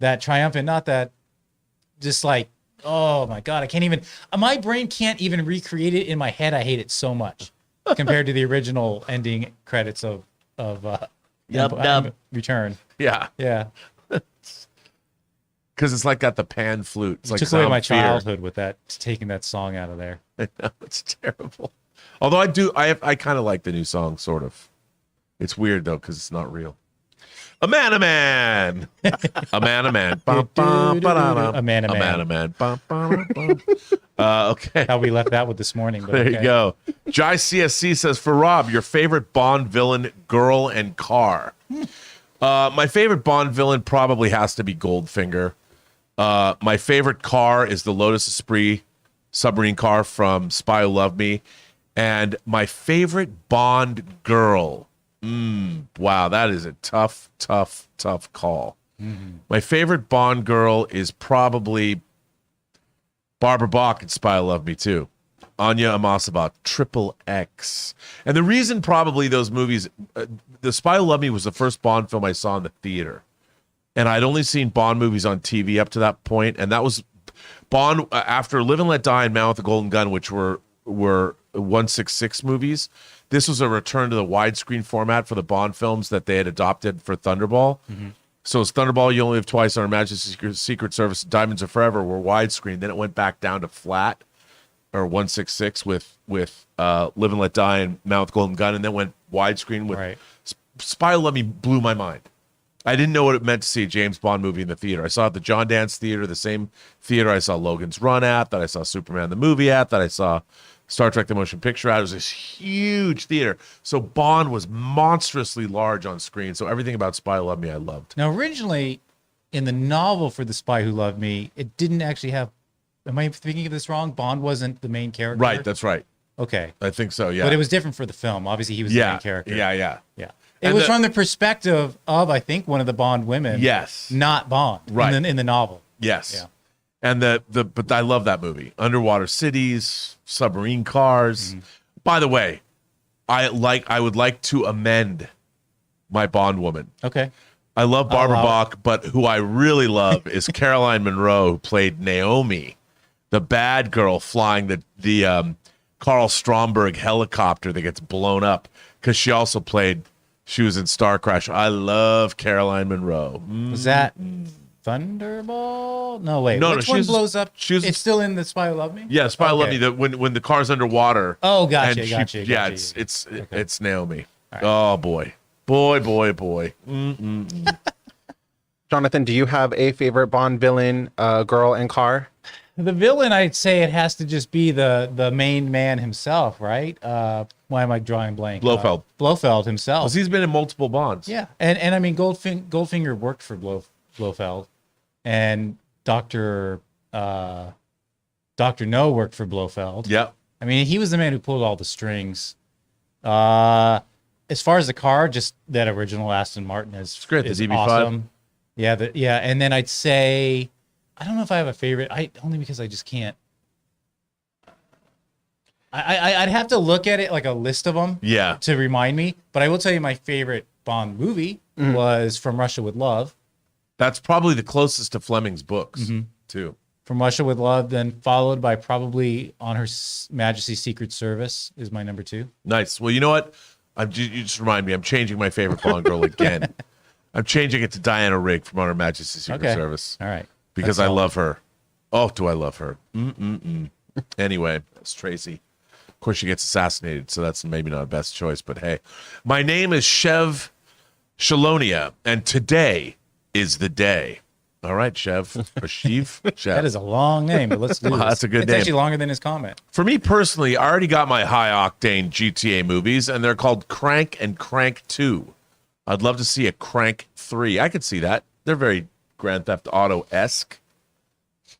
Speaker 2: that triumphant, not that, just like, oh my God, I can't even, my brain can't even recreate it in my head. I hate it so much compared to the original ending credits of Return.
Speaker 1: Yeah.
Speaker 2: Yeah.
Speaker 1: Because it's like got the pan flute. It's like
Speaker 2: Took away
Speaker 1: Sound
Speaker 2: my
Speaker 1: Fear.
Speaker 2: childhood with that, taking that song out of there.
Speaker 1: I know, it's terrible. Although I kind of like the new song, sort of. It's weird though because it's not real. A man, a man, a man, a man. Bum, bum, ba-da-dum.
Speaker 2: A man, a
Speaker 1: A
Speaker 2: man.
Speaker 1: man, a man. Bum, bum, bum. Okay.
Speaker 2: How we left that with this morning. But
Speaker 1: There
Speaker 2: okay.
Speaker 1: you go. Jai CSC says, for Rob, your favorite Bond villain, girl, and car. My favorite Bond villain probably has to be Goldfinger. My favorite car is the Lotus Esprit submarine car from Spy Who Loved Me. And my favorite Bond girl. Wow, that is a tough call. My favorite Bond girl is probably Barbara Bach in Spy Who Loved Me too. Anya Amasabat, Triple X. And the reason probably those movies, The Spy Who Loved Me was the first Bond film I saw in the theater. And I'd only seen Bond movies on TV up to that point. And that was Bond, after Live and Let Die and Man with the Golden Gun, which were 166 movies. This was a return to the widescreen format for the Bond films that they had adopted for Thunderball. So it's Thunderball, You Only Live Twice, on Her Majesty's Secret Service, Diamonds Are Forever were widescreen. Then it went back down to flat, or 166 with Live and Let Die and Man with the Golden Gun, and then went widescreen with
Speaker 2: Right.
Speaker 1: Spy Who Loved Me blew my mind. I didn't know what it meant to see a James Bond movie in the theater. I saw it at the John Dance Theater, the same theater I saw Logan's Run at, that I saw Superman the movie at, that I saw Star Trek the Motion Picture at. It was this huge theater. So Bond was monstrously large on screen. So everything about Spy Who Loved Me I loved.
Speaker 2: Now, originally, in the novel for The Spy Who Loved Me, it didn't actually have. Am I thinking of this wrong? Bond wasn't the main character.
Speaker 1: Right, that's right.
Speaker 2: Okay,
Speaker 1: I think so, yeah.
Speaker 2: but it was different for the film. Obviously, he was the main character.
Speaker 1: Yeah.
Speaker 2: Yeah. It
Speaker 1: And
Speaker 2: was
Speaker 1: the-
Speaker 2: from the perspective of, I think, one of the Bond women.
Speaker 1: Yes.
Speaker 2: Not Bond.
Speaker 1: Right.
Speaker 2: In the novel.
Speaker 1: Yes.
Speaker 2: Yeah.
Speaker 1: And but I love that movie. Underwater cities, submarine cars. By the way, I would like to amend my Bond woman.
Speaker 2: Okay.
Speaker 1: I love Barbara
Speaker 2: allow
Speaker 1: Bach, but who I really love is Caroline Munro, who played Naomi, the bad girl flying the Carl Stromberg helicopter that gets blown up, because she was in Star Crash. I love Caroline Munro.
Speaker 2: Was that Thunderball? No, wait.
Speaker 1: No,
Speaker 2: Which
Speaker 1: no,
Speaker 2: one
Speaker 1: she's-
Speaker 2: blows up?
Speaker 1: she's-
Speaker 2: It's still in The Spy Who Loved Me?
Speaker 1: Yeah, Spy Who Loved
Speaker 2: Okay.
Speaker 1: Me, that when the car's underwater.
Speaker 2: Oh, gotcha,
Speaker 1: and
Speaker 2: gotcha.
Speaker 1: Yeah, it's Naomi. Oh boy. Boy.
Speaker 3: Jonathan, do you have a favorite Bond villain, girl, and car?
Speaker 2: The villain, I'd say it has to just be the main man himself, right? Why am I drawing blank?
Speaker 1: Blofeld.
Speaker 2: Blofeld himself.
Speaker 1: Because he's been in multiple Bonds.
Speaker 2: Yeah, and I mean Goldfinger worked for Blofeld, and Doctor No worked for Blofeld.
Speaker 1: Yep.
Speaker 2: I mean he was the man who pulled all the strings. As far as the car, just that original Aston Martin is
Speaker 1: great, the
Speaker 2: is
Speaker 1: DB5.
Speaker 2: awesome. Yeah, and then I'd say I don't know if I have a favorite. Only because I just can't. I'd have to look at it like a list of them.
Speaker 1: Yeah.
Speaker 2: To remind me, but I will tell you my favorite Bond movie was From Russia with Love.
Speaker 1: That's probably the closest to Fleming's books, too.
Speaker 2: From Russia with Love, then followed by probably On Her Majesty's Secret Service is my number 2.
Speaker 1: Nice. Well, you know what? You just remind me. I'm changing my favorite Bond girl again. I'm changing it to Diana Rigg from On Her Majesty's Secret Service.
Speaker 2: All right.
Speaker 1: Because
Speaker 2: That's
Speaker 1: I
Speaker 2: all.
Speaker 1: love her. Oh, do I love her? Anyway, that's Tracy. Of course, she gets assassinated, so that's maybe not the best choice, but hey. My name is Chev Shalonia, and today is the day. All right, Chev. Or Sheev? Chev.
Speaker 2: That is a long name, but let's do this.
Speaker 1: That's a good
Speaker 2: It's
Speaker 1: name.
Speaker 2: actually longer than his comment.
Speaker 1: For me personally, I already got my high-octane GTA movies, and they're called Crank and Crank 2. I'd love to see a Crank 3. I could see that. They're very Grand Theft Auto-esque.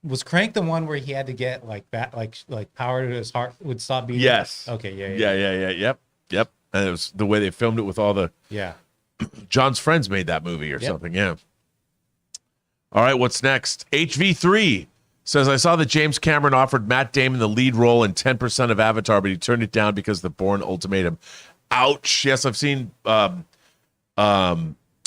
Speaker 2: Was Crank the one where he had to get like power to his heart would stop beating?
Speaker 1: Yes.
Speaker 2: Okay. Yeah.
Speaker 1: Yep. And it was the way they filmed it with all the
Speaker 2: Yeah.
Speaker 1: John's friends made that movie or something. Yeah. All right. What's next? HV3 says, I saw that James Cameron offered Matt Damon the lead role in 10% of Avatar, but he turned it down because of the Bourne ultimatum. Ouch. Yes, I've seen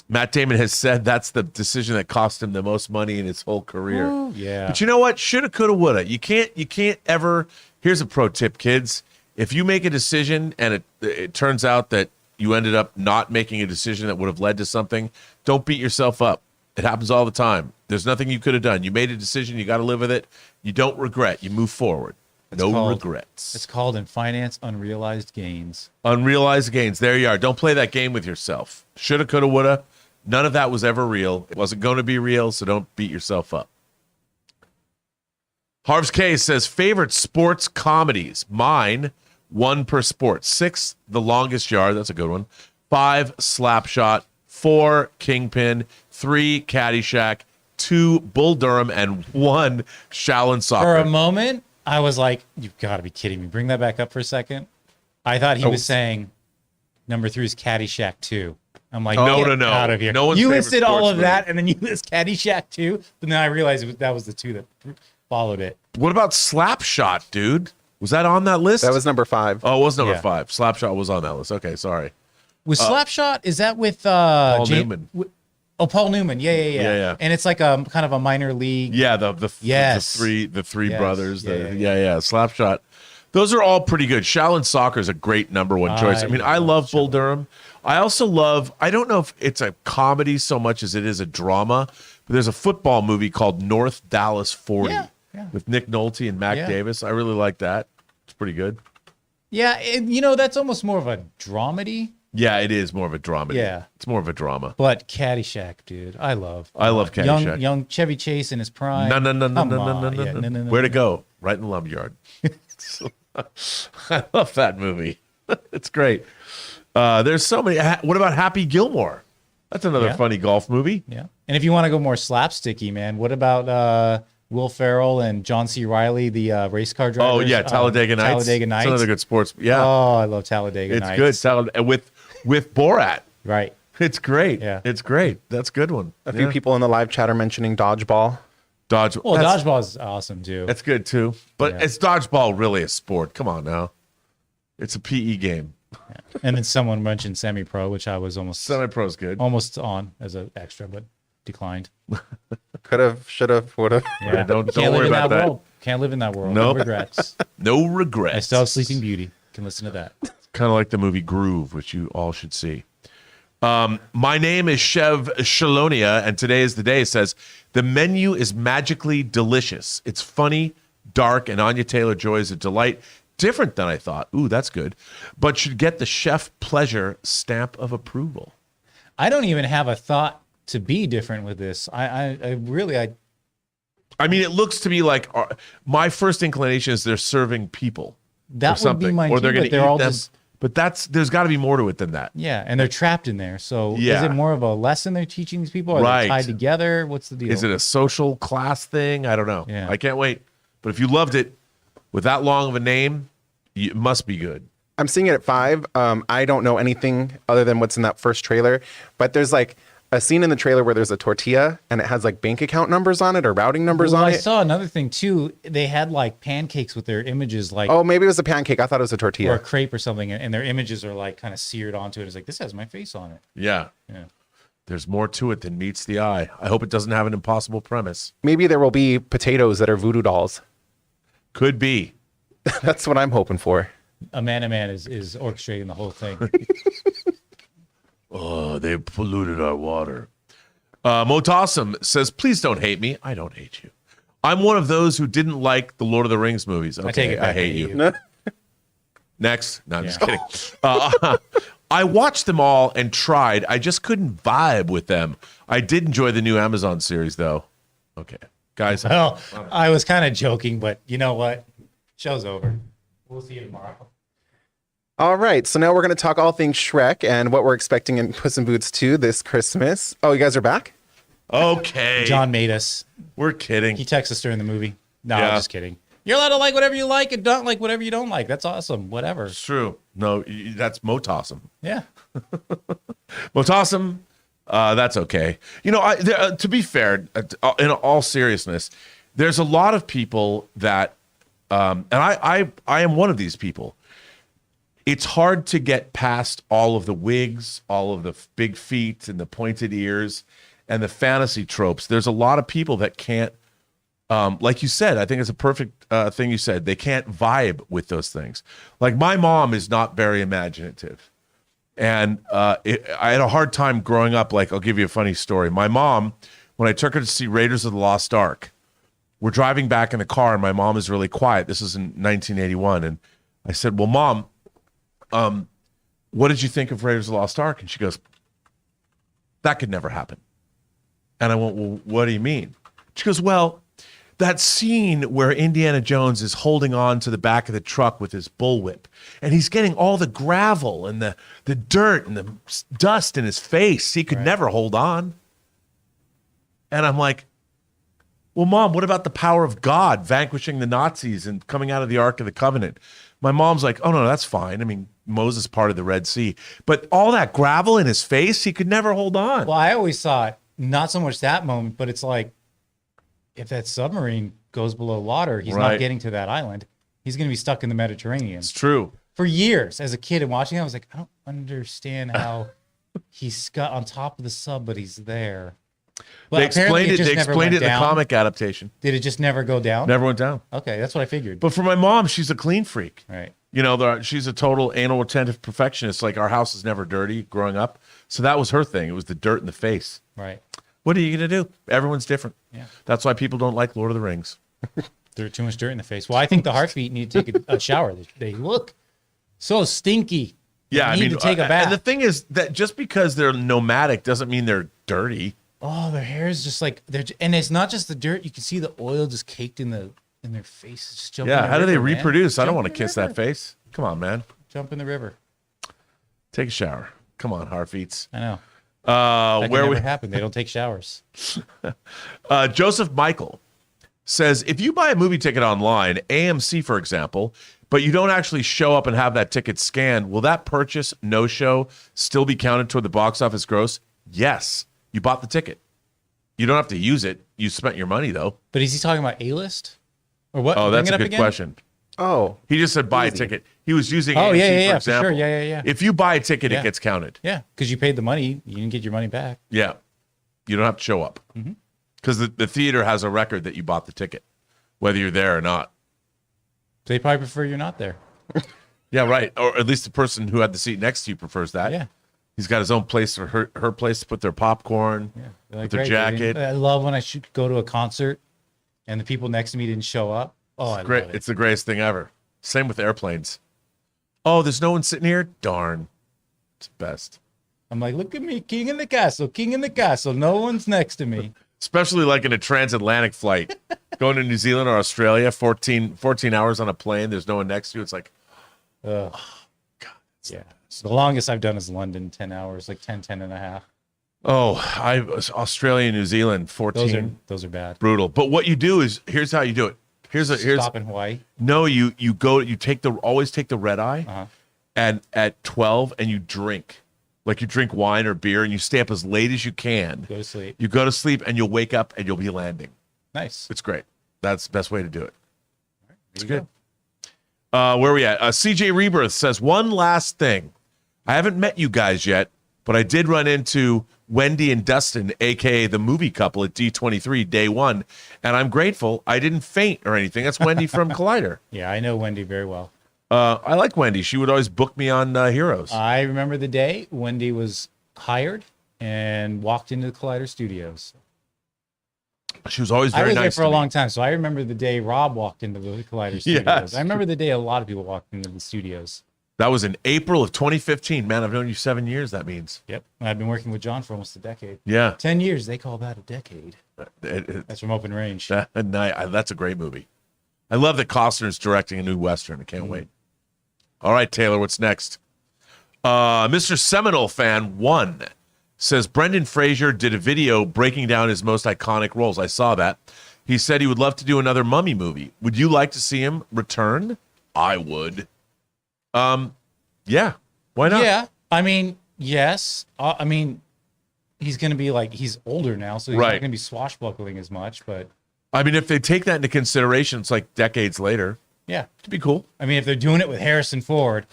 Speaker 1: Matt Damon has said that's the decision that cost him the most money in his whole career.
Speaker 2: Ooh, yeah.
Speaker 1: But you know what? Shoulda, coulda, woulda. You can't ever. Here's a pro tip, kids. If you make a decision and it turns out that you ended up not making a decision that would have led to something, don't beat yourself up. It happens all the time. There's nothing you could have done. You made a decision. You got to live with it. You don't regret. You move forward. No regrets.
Speaker 2: It's called in finance unrealized gains.
Speaker 1: Unrealized gains. There you are. Don't play that game with yourself. Shoulda, coulda, woulda. None of that was ever real. It wasn't going to be real, so don't beat yourself up. Harv's K says, favorite sports comedies. Mine, 1 per sport. 6, The Longest Yard. That's a good one. 5, Slapshot. 4, Kingpin. 3, Caddyshack. 2, Bull Durham. And 1, Shaolin Soccer.
Speaker 2: For a moment, I was like, you've got to be kidding me. Bring that back up for a second. I thought he was saying number 3 is Caddyshack 2. I'm like,
Speaker 1: No.
Speaker 2: out of here.
Speaker 1: No one's
Speaker 2: you
Speaker 1: favorite
Speaker 2: listed all
Speaker 1: sports
Speaker 2: of that, and then you list Caddyshack 2. But then I realized that was the 2 that followed it.
Speaker 1: What about Slapshot, dude? Was that on that list?
Speaker 3: That was number 5.
Speaker 1: Oh, it was number
Speaker 2: Yeah.
Speaker 1: 5. Slapshot was on that list. Okay, sorry.
Speaker 2: Was Slapshot, is that with
Speaker 1: Paul Newman.
Speaker 2: Paul Newman.
Speaker 1: Yeah.
Speaker 2: And it's like a kind of a minor league.
Speaker 1: Yeah, the
Speaker 2: Yes.
Speaker 1: three
Speaker 2: Yes.
Speaker 1: brothers.
Speaker 2: Yeah.
Speaker 1: Slapshot. Those are all pretty good. Shaolin Soccer is a great number 1 choice. I mean, I love Bull Durham. I also love, I don't know if it's a comedy so much as it is a drama, but there's a football movie called North Dallas 40
Speaker 2: Yeah.
Speaker 1: with Nick Nolte and Mac
Speaker 2: Yeah.
Speaker 1: Davis. I really like that. It's pretty good.
Speaker 2: Yeah, that's almost more of a dramedy.
Speaker 1: Yeah, it is more of a drama.
Speaker 2: Yeah.
Speaker 1: It's more of a drama.
Speaker 2: But Caddyshack, dude, I love
Speaker 1: Caddyshack.
Speaker 2: Young Chevy Chase in his prime.
Speaker 1: No.
Speaker 2: No.
Speaker 1: Where to go? Right in the lumberyard. I love that movie. It's great. There's so many. What about Happy Gilmore? That's another funny golf movie.
Speaker 2: Yeah. And if you want to go more slapsticky, man, what about Will Ferrell and John C. Reilly, the race car drivers?
Speaker 1: Oh yeah, Talladega Nights.
Speaker 2: Talladega Nights.
Speaker 1: It's another good sports. Yeah.
Speaker 2: Oh, I love Talladega Nights.
Speaker 1: It's good. With Borat.
Speaker 2: Right.
Speaker 1: It's great.
Speaker 2: Yeah.
Speaker 1: It's great. That's a good one.
Speaker 3: A few people in the live chat are mentioning dodgeball.
Speaker 1: Dodgeball.
Speaker 2: Well, dodgeball is awesome too.
Speaker 1: That's good too. But is dodgeball really a sport? Come on now. It's a PE game.
Speaker 2: And then someone mentioned semi-pro, which I was
Speaker 1: Semi-pro's good.
Speaker 2: almost on as an extra, but declined.
Speaker 3: Could have, should have, would have.
Speaker 2: Yeah,
Speaker 1: don't
Speaker 2: Can't live
Speaker 1: worry
Speaker 2: in
Speaker 1: about that.
Speaker 2: world. Can't live in that world.
Speaker 1: Nope.
Speaker 2: No regrets.
Speaker 1: No regrets.
Speaker 2: I still have Sleeping Beauty. Can listen to that.
Speaker 1: Kind of like the movie Groove, which you all should see. My name is Chev Shalonia, and today is the day. Says the menu is magically delicious. It's funny, dark, and Anya Taylor-Joy is a delight. Different than I thought. Ooh, that's good. But should get the chef pleasure stamp of approval.
Speaker 2: I don't even have a thought to be different with this. I
Speaker 1: mean, it looks to me like my first inclination is they're serving people.
Speaker 2: that
Speaker 1: or
Speaker 2: would be
Speaker 1: something,
Speaker 2: my
Speaker 1: or they're going
Speaker 2: but
Speaker 1: to
Speaker 2: they're
Speaker 1: eat
Speaker 2: all
Speaker 1: them.
Speaker 2: just
Speaker 1: But there's got to be more to it than that.
Speaker 2: yeah, and they're trapped in there. So is
Speaker 1: Yeah.
Speaker 2: it more of a lesson they're teaching these people? Are
Speaker 1: Right.
Speaker 2: they tied together? What's the deal?
Speaker 1: Is it a social class thing? I don't know.
Speaker 2: Yeah.
Speaker 1: I can't wait. But if you loved it with that long of a name, it must be good.
Speaker 3: I'm seeing it at 5. I don't know anything other than what's in that first trailer, but there's like a scene in the trailer where there's a tortilla and it has like bank account numbers on it or routing numbers
Speaker 2: Well,
Speaker 3: on
Speaker 2: I
Speaker 3: it.
Speaker 2: saw another thing too. They had like pancakes with their images, like
Speaker 3: Oh, maybe it was a pancake. I thought it was a
Speaker 2: or a
Speaker 3: tortilla.
Speaker 2: crepe or something, and their images are like kind of seared onto it. It's like this has my face on it.
Speaker 1: Yeah.
Speaker 2: Yeah.
Speaker 1: There's more to it than meets the eye. I hope it doesn't have an impossible premise.
Speaker 3: Maybe there will be potatoes that are voodoo dolls.
Speaker 1: Could be.
Speaker 3: That's what I'm hoping for.
Speaker 2: A man is orchestrating the whole thing.
Speaker 1: Oh, they polluted our water. Motossum says, please don't hate me. I don't hate you. I'm one of those who didn't like the Lord of the Rings movies. Okay,
Speaker 2: take it back.
Speaker 1: I hate you. Next. No, I'm just kidding. I watched them all and tried. I just couldn't vibe with them. I did enjoy the new Amazon series, though. Okay, guys.
Speaker 2: Well, I was kind of joking, but you know what? Show's over. We'll see you tomorrow.
Speaker 3: All right, so now we're going to talk all things Shrek and what we're expecting in Puss in Boots 2 this Christmas. Oh, you guys are back?
Speaker 1: Okay.
Speaker 2: John made us.
Speaker 1: We're kidding.
Speaker 2: He texted us during the movie. No,
Speaker 1: Yeah.
Speaker 2: I'm just kidding. You're allowed to like whatever you like and don't like whatever you don't like. That's awesome. Whatever.
Speaker 1: It's true. No, that's Motossum.
Speaker 2: Yeah.
Speaker 1: Motossum, that's okay. You know, to be fair, in all seriousness, there's a lot of people that, and I am one of these people. It's hard to get past all of the wigs, all of the big feet and the pointed ears and the fantasy tropes. There's a lot of people that can't, like you said, I think it's a perfect thing you said. They can't vibe with those things. Like my mom is not very imaginative. And I had a hard time growing up. Like, I'll give you a funny story. My mom, when I took her to see Raiders of the Lost Ark, we're driving back in the car and my mom is really quiet. This is in 1981. And I said, well, Mom, what did you think of Raiders of the Lost Ark? And she goes, that could never happen. And I went, well, what do you mean? She goes, well, that scene where Indiana Jones is holding on to the back of the truck with his bullwhip, and he's getting all the gravel and the dirt and the dust in his face. He could never hold on. And I'm like, well, Mom, what about the power of God vanquishing the Nazis and coming out of the Ark of the Covenant? My mom's like, oh, no, that's fine. I mean, Moses parted the Red Sea. But all that gravel in his face, he could never hold on.
Speaker 2: Well, I always thought not so much that moment, but it's like if that submarine goes below water, he's not getting to that island. He's going to be stuck in the Mediterranean.
Speaker 1: It's true.
Speaker 2: For years, as a kid and watching it, I was like, I don't understand how he's got on top of the sub, but he's there. But
Speaker 1: They explained it.
Speaker 2: just
Speaker 1: They
Speaker 2: never
Speaker 1: explained it
Speaker 2: went
Speaker 1: in the
Speaker 2: down.
Speaker 1: comic adaptation.
Speaker 2: Did it just never go down?
Speaker 1: Never went down.
Speaker 2: Okay, that's what I figured.
Speaker 1: But for my mom, she's a clean freak.
Speaker 2: Right.
Speaker 1: You know, she's a total anal retentive perfectionist. Like, our house is never dirty growing up. So that was her thing. It was the dirt in the face.
Speaker 2: Right.
Speaker 1: What are you going to do? Everyone's different.
Speaker 2: Yeah.
Speaker 1: That's why people don't like Lord of the Rings.
Speaker 2: There's too much dirt in the face. Well, I think the Heartbeat need to take a shower. They look so stinky.
Speaker 1: Yeah,
Speaker 2: They need to take a bath.
Speaker 1: And the thing is that just because they're nomadic doesn't mean they're dirty.
Speaker 2: Oh, their hair is just like and it's not just the dirt. You can see the oil just caked in their face. It's just jumping
Speaker 1: Yeah,
Speaker 2: in the
Speaker 1: how do they
Speaker 2: river, man.
Speaker 1: reproduce? I don't
Speaker 2: Jump
Speaker 1: want to
Speaker 2: in the
Speaker 1: kiss that
Speaker 2: river.
Speaker 1: face. Come on, man.
Speaker 2: Jump in the river.
Speaker 1: Take a shower. Come on, Harfeets.
Speaker 2: I know. That
Speaker 1: Where
Speaker 2: can
Speaker 1: we
Speaker 2: never happen. They don't take showers.
Speaker 1: Joseph Michael says, if you buy a movie ticket online, AMC, for example, but you don't actually show up and have that ticket scanned, will that purchase, no show, still be counted toward the box office gross? Yes. You bought the ticket. You don't have to use it. You spent your money, though.
Speaker 2: But is he talking about A-list? Or what?
Speaker 1: Oh,
Speaker 2: Bring
Speaker 1: that's
Speaker 2: it
Speaker 1: a
Speaker 2: up
Speaker 1: good
Speaker 2: again?
Speaker 1: question.
Speaker 3: Oh,
Speaker 1: He just said buy a ticket. He was using
Speaker 2: Oh,
Speaker 1: AMC,
Speaker 2: yeah,
Speaker 1: for
Speaker 2: for
Speaker 1: example.
Speaker 2: sure. Yeah.
Speaker 1: If you buy a ticket,
Speaker 2: Yeah.
Speaker 1: it gets counted.
Speaker 2: Yeah, because you paid the money. You didn't get your money back.
Speaker 1: Yeah. You don't have to show up. Because the theater has a record that you bought the ticket, whether you're there or not.
Speaker 2: They probably prefer you're not there.
Speaker 1: Yeah, right. Or at least the person who had the seat next to you prefers that.
Speaker 2: Yeah.
Speaker 1: He's got his own place or her place to put their popcorn,
Speaker 2: They're like,
Speaker 1: with their
Speaker 2: "Great,
Speaker 1: jacket.
Speaker 2: I love when I should go to a concert and the people next to me didn't show up. Oh, I
Speaker 1: Great.
Speaker 2: love it.
Speaker 1: It's the greatest thing ever. Same with airplanes. Oh, there's no one sitting here? Darn. It's the best.
Speaker 2: I'm like, look at me, king in the castle, king in the castle. No one's next to me.
Speaker 1: Especially like in a transatlantic flight. Going to New Zealand or Australia, 14 hours on a plane, there's no one next to you. It's like,
Speaker 2: Ugh. Yeah. The longest I've done is London, 10 hours, like 10 and a half.
Speaker 1: oh, Australia, New Zealand, 14.
Speaker 2: Those are bad.
Speaker 1: Brutal. But what you do is, here's how you do it. Here's
Speaker 2: Stop in Hawaii.
Speaker 1: No, you always take the red eye,
Speaker 2: Uh-huh.
Speaker 1: and at 12, and you drink, like you drink wine or beer, and you stay up as late as you can.
Speaker 2: Go to sleep.
Speaker 1: You go to sleep, and you'll wake up, and you'll be landing.
Speaker 2: Nice.
Speaker 1: It's great. That's the best way to do it. It's
Speaker 2: you
Speaker 1: good. Where are we at? CJ Rebirth says, one last thing. I haven't met you guys yet, but I did run into Wendy and Dustin, aka the movie couple at D23 day one, and I'm grateful I didn't faint or anything. That's Wendy from Collider.
Speaker 2: Yeah, I know Wendy very well.
Speaker 1: I like Wendy. She would always book me on Heroes.
Speaker 2: I remember the day Wendy was hired and walked into the Collider Studios.
Speaker 1: She was always
Speaker 2: I
Speaker 1: very
Speaker 2: was
Speaker 1: nice
Speaker 2: there for
Speaker 1: to
Speaker 2: a
Speaker 1: me.
Speaker 2: long time, so I remember the day Rob walked into the Collider Studios.
Speaker 1: Yes.
Speaker 2: I remember the day a lot of people walked into the studios.
Speaker 1: That was in April of 2015. Man, I've known you 7 years, that means.
Speaker 2: Yep. And I've been working with John for almost a decade.
Speaker 1: Yeah.
Speaker 2: 10 years, they call that a decade. That's from Open Range.
Speaker 1: That's a great movie. I love that Costner's directing a new Western. I can't wait. All right, Taylor, what's next? Mr. Seminole Fan 1 says Brendan Fraser did a video breaking down his most iconic roles. I saw that. He said he would love to do another Mummy movie. Would you like to see him return? I would. Yeah. Why not?
Speaker 2: Yeah. I mean, yes. I mean, he's going to be like, he's older now, so he's not
Speaker 1: Right.
Speaker 2: going to be swashbuckling as much, but
Speaker 1: I mean, if they take that into consideration, it's like decades later.
Speaker 2: yeah.
Speaker 1: It'd be cool.
Speaker 2: I mean, if they're doing it with Harrison Ford,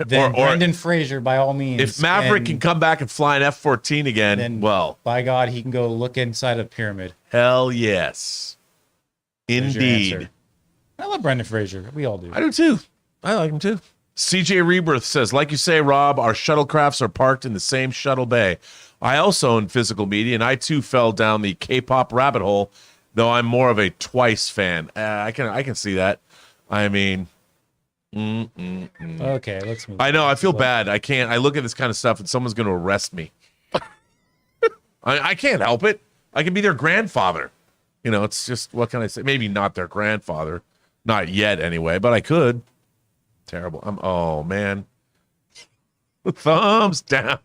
Speaker 2: then
Speaker 1: Or
Speaker 2: Brendan Fraser, by all means.
Speaker 1: if Maverick can come back and fly an F-14 again,
Speaker 2: then,
Speaker 1: well,
Speaker 2: by God, he can go look inside a pyramid.
Speaker 1: hell yes.
Speaker 2: There's your
Speaker 1: Indeed.
Speaker 2: answer. I love Brendan Fraser. We all do.
Speaker 1: I do too. I like him too. CJ Rebirth says, like you say, Rob, our shuttlecrafts are parked in the same shuttle bay. I also own physical media, and I too fell down the K-pop rabbit hole, though I'm more of a Twice fan. I can see that. I mean,
Speaker 2: Okay, let's move.
Speaker 1: I know. I feel bad. I can't. I look at this kind of stuff, and someone's going to arrest me. I can't help it. I can be their grandfather. You know, it's just, what can I say? Maybe not their grandfather. Not yet, anyway, but I could. Terrible. Oh, man. Thumbs down.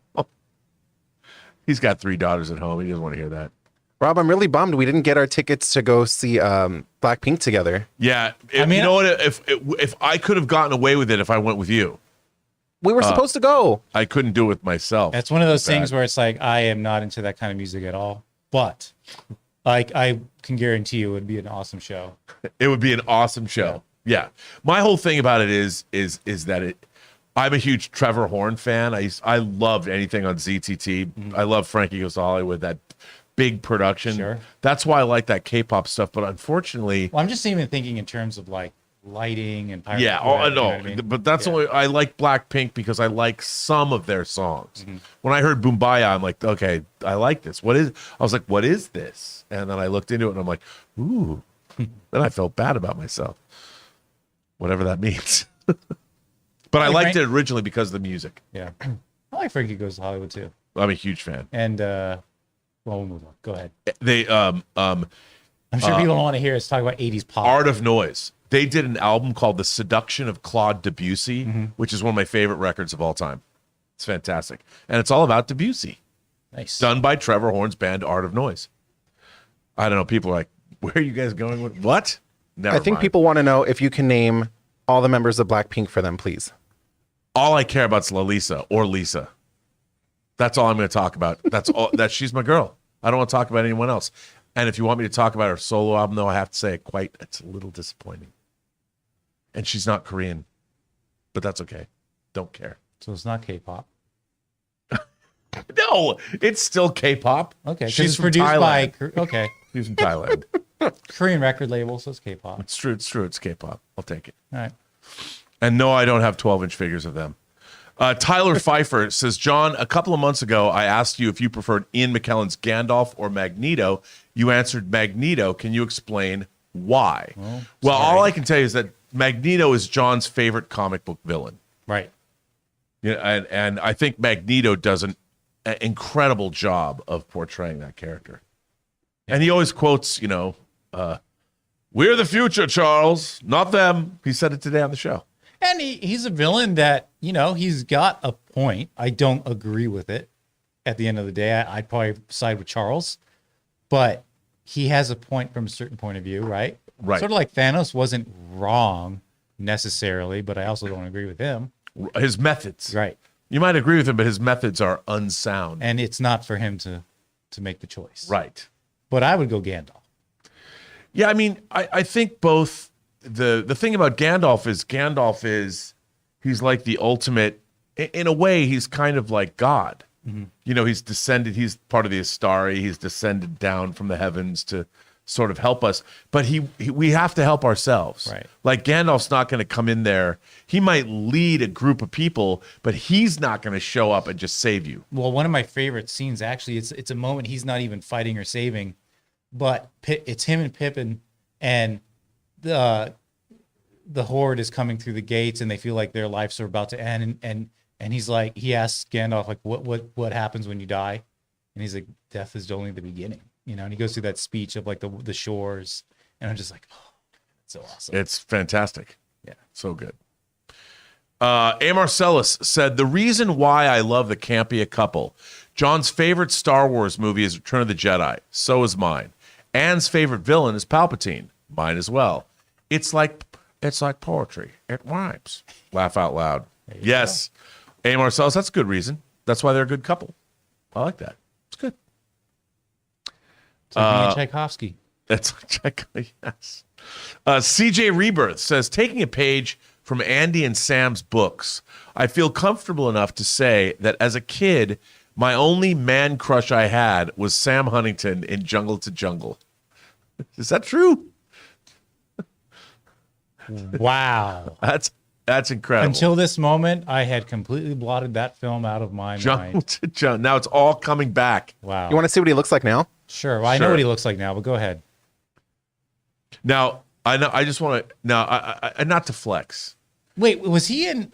Speaker 1: He's got 3 daughters at home. He doesn't want to hear that.
Speaker 3: Rob, I'm really bummed we didn't get our tickets to go see Blackpink together.
Speaker 1: Yeah.
Speaker 2: mean-
Speaker 1: you know what? If I could have gotten away with it if I went with you,
Speaker 3: We were supposed to go.
Speaker 1: I couldn't do it with myself.
Speaker 2: That's one of those
Speaker 1: Bad.
Speaker 2: things where it's like, I am not into that kind of music at all. But like, I can guarantee you it would be an awesome show.
Speaker 1: It would be an awesome show. Yeah. My whole thing about it is that I'm a huge Trevor Horn fan. I loved anything on ZTT. I love Frankie Goes to Hollywood, that big production.
Speaker 2: Sure.
Speaker 1: That's why I like that K-pop stuff. But unfortunately,
Speaker 2: Well, I'm just even thinking in terms of like lighting and pyro.
Speaker 1: yeah,
Speaker 2: you know
Speaker 1: no,
Speaker 2: what I mean?
Speaker 1: but that's only, I like Blackpink because I like some of their songs. When I heard Boombaya, I'm like, okay, I like this. I was like, what is this? And then I looked into it and I'm like, ooh. Then I felt bad about myself. Whatever that means. But I
Speaker 2: Like
Speaker 1: liked
Speaker 2: Frank-
Speaker 1: it originally because of the music.
Speaker 2: Yeah. I like Frankie Goes to Hollywood too.
Speaker 1: I'm a huge fan.
Speaker 2: And well, we'll move on. Go ahead.
Speaker 1: They
Speaker 2: I'm sure people don't want to hear us talk about 80s pop.
Speaker 1: Art of Noise. They did an album called The Seduction of Claude Debussy, which is one of my favorite records of all time. It's fantastic. And it's all about Debussy,
Speaker 2: Nice.
Speaker 1: done by Trevor Horn's band Art of Noise. I don't know. People are like, where are you guys going with what? Never
Speaker 3: I think
Speaker 1: mind.
Speaker 3: people want to know if you can name all the members of Blackpink for them, please.
Speaker 1: All I care about is Lalisa or Lisa. That's all I'm going to talk about. That's all. She's my girl. I don't want to talk about anyone else. And if you want me to talk about her solo album, though, I have to say it's a little disappointing. And she's not Korean, but that's okay. Don't care.
Speaker 2: So it's not K-pop.
Speaker 1: No, it's still K-pop.
Speaker 2: Okay. 'cause
Speaker 1: She's
Speaker 2: it's
Speaker 1: from
Speaker 2: produced
Speaker 1: Thailand.
Speaker 2: by okay
Speaker 1: She's from Thailand.
Speaker 2: Korean record label, so it's K-pop.
Speaker 1: It's true. It's true. It's K-pop. I'll take it.
Speaker 2: All right.
Speaker 1: And no, I don't have 12-inch figures of them. Tyler Pfeiffer says, John, a couple of months ago, I asked you if you preferred Ian McKellen's Gandalf or Magneto. You answered Magneto. Can you explain why? Well, all I can tell you is that Magneto is John's favorite comic book villain.
Speaker 2: Right.
Speaker 1: Yeah, and I think Magneto does an incredible job of portraying that character. And he always quotes, we're the future, Charles, not them. He said it today on the show.
Speaker 2: And he's a villain that, he's got a point. I don't agree with it. At the end of the day, I'd probably side with Charles. But he has a point from a certain point of view, right?
Speaker 1: Right.
Speaker 2: Sort of like Thanos wasn't wrong necessarily, but I also don't agree with him.
Speaker 1: His methods.
Speaker 2: Right.
Speaker 1: You might agree with him, but his methods are unsound.
Speaker 2: And it's not for him to make the choice.
Speaker 1: Right.
Speaker 2: But I would go Gandalf.
Speaker 1: Yeah, I mean, I think both the thing about Gandalf is he's like the ultimate, in a way, he's kind of like God. He's descended, he's part of the Astari, he's descended down from the heavens to sort of help us, but we have to help ourselves.
Speaker 2: Right.
Speaker 1: Like Gandalf's not going to come in there. He might lead a group of people, but he's not going to show up and just save you.
Speaker 2: Well, one of my favorite scenes, actually, it's a moment he's not even fighting or saving, but it's him and Pippin, and the horde is coming through the gates, and they feel like their lives are about to end, and he's like, he asks Gandalf, like, what happens when you die? And he's like, death is only the beginning, and he goes through that speech of like the shores, and I'm just like, oh, it's so awesome.
Speaker 1: It's fantastic.
Speaker 2: Yeah.
Speaker 1: So good. A. Marcellus said, the reason why I love the Campea couple, John's favorite Star Wars movie is Return of the Jedi. So is mine. Anne's favorite villain is Palpatine. Mine as well. It's like poetry. It rhymes. Laugh out loud. Yes. A. Marcellus, that's a good reason. That's why they're a good couple. I like that. It's good.
Speaker 2: It's like me and Tchaikovsky.
Speaker 1: That's yes. CJ Rebirth says, taking a page from Andy and Sam's books, I feel comfortable enough to say that as a kid, my only man crush I had was Sam Huntington in Jungle to Jungle. Is that true?
Speaker 2: Wow.
Speaker 1: That's incredible.
Speaker 2: Until this moment, I had completely blotted that film out of my
Speaker 1: Jungle
Speaker 2: mind.
Speaker 1: to Jungle. Now it's all coming back.
Speaker 2: Wow.
Speaker 3: You want to see what he looks like now?
Speaker 2: Sure. Well, I
Speaker 1: Sure.
Speaker 2: know what he looks like now, but go ahead.
Speaker 1: Now I know. I just want to I not to flex.
Speaker 2: Wait, was he in?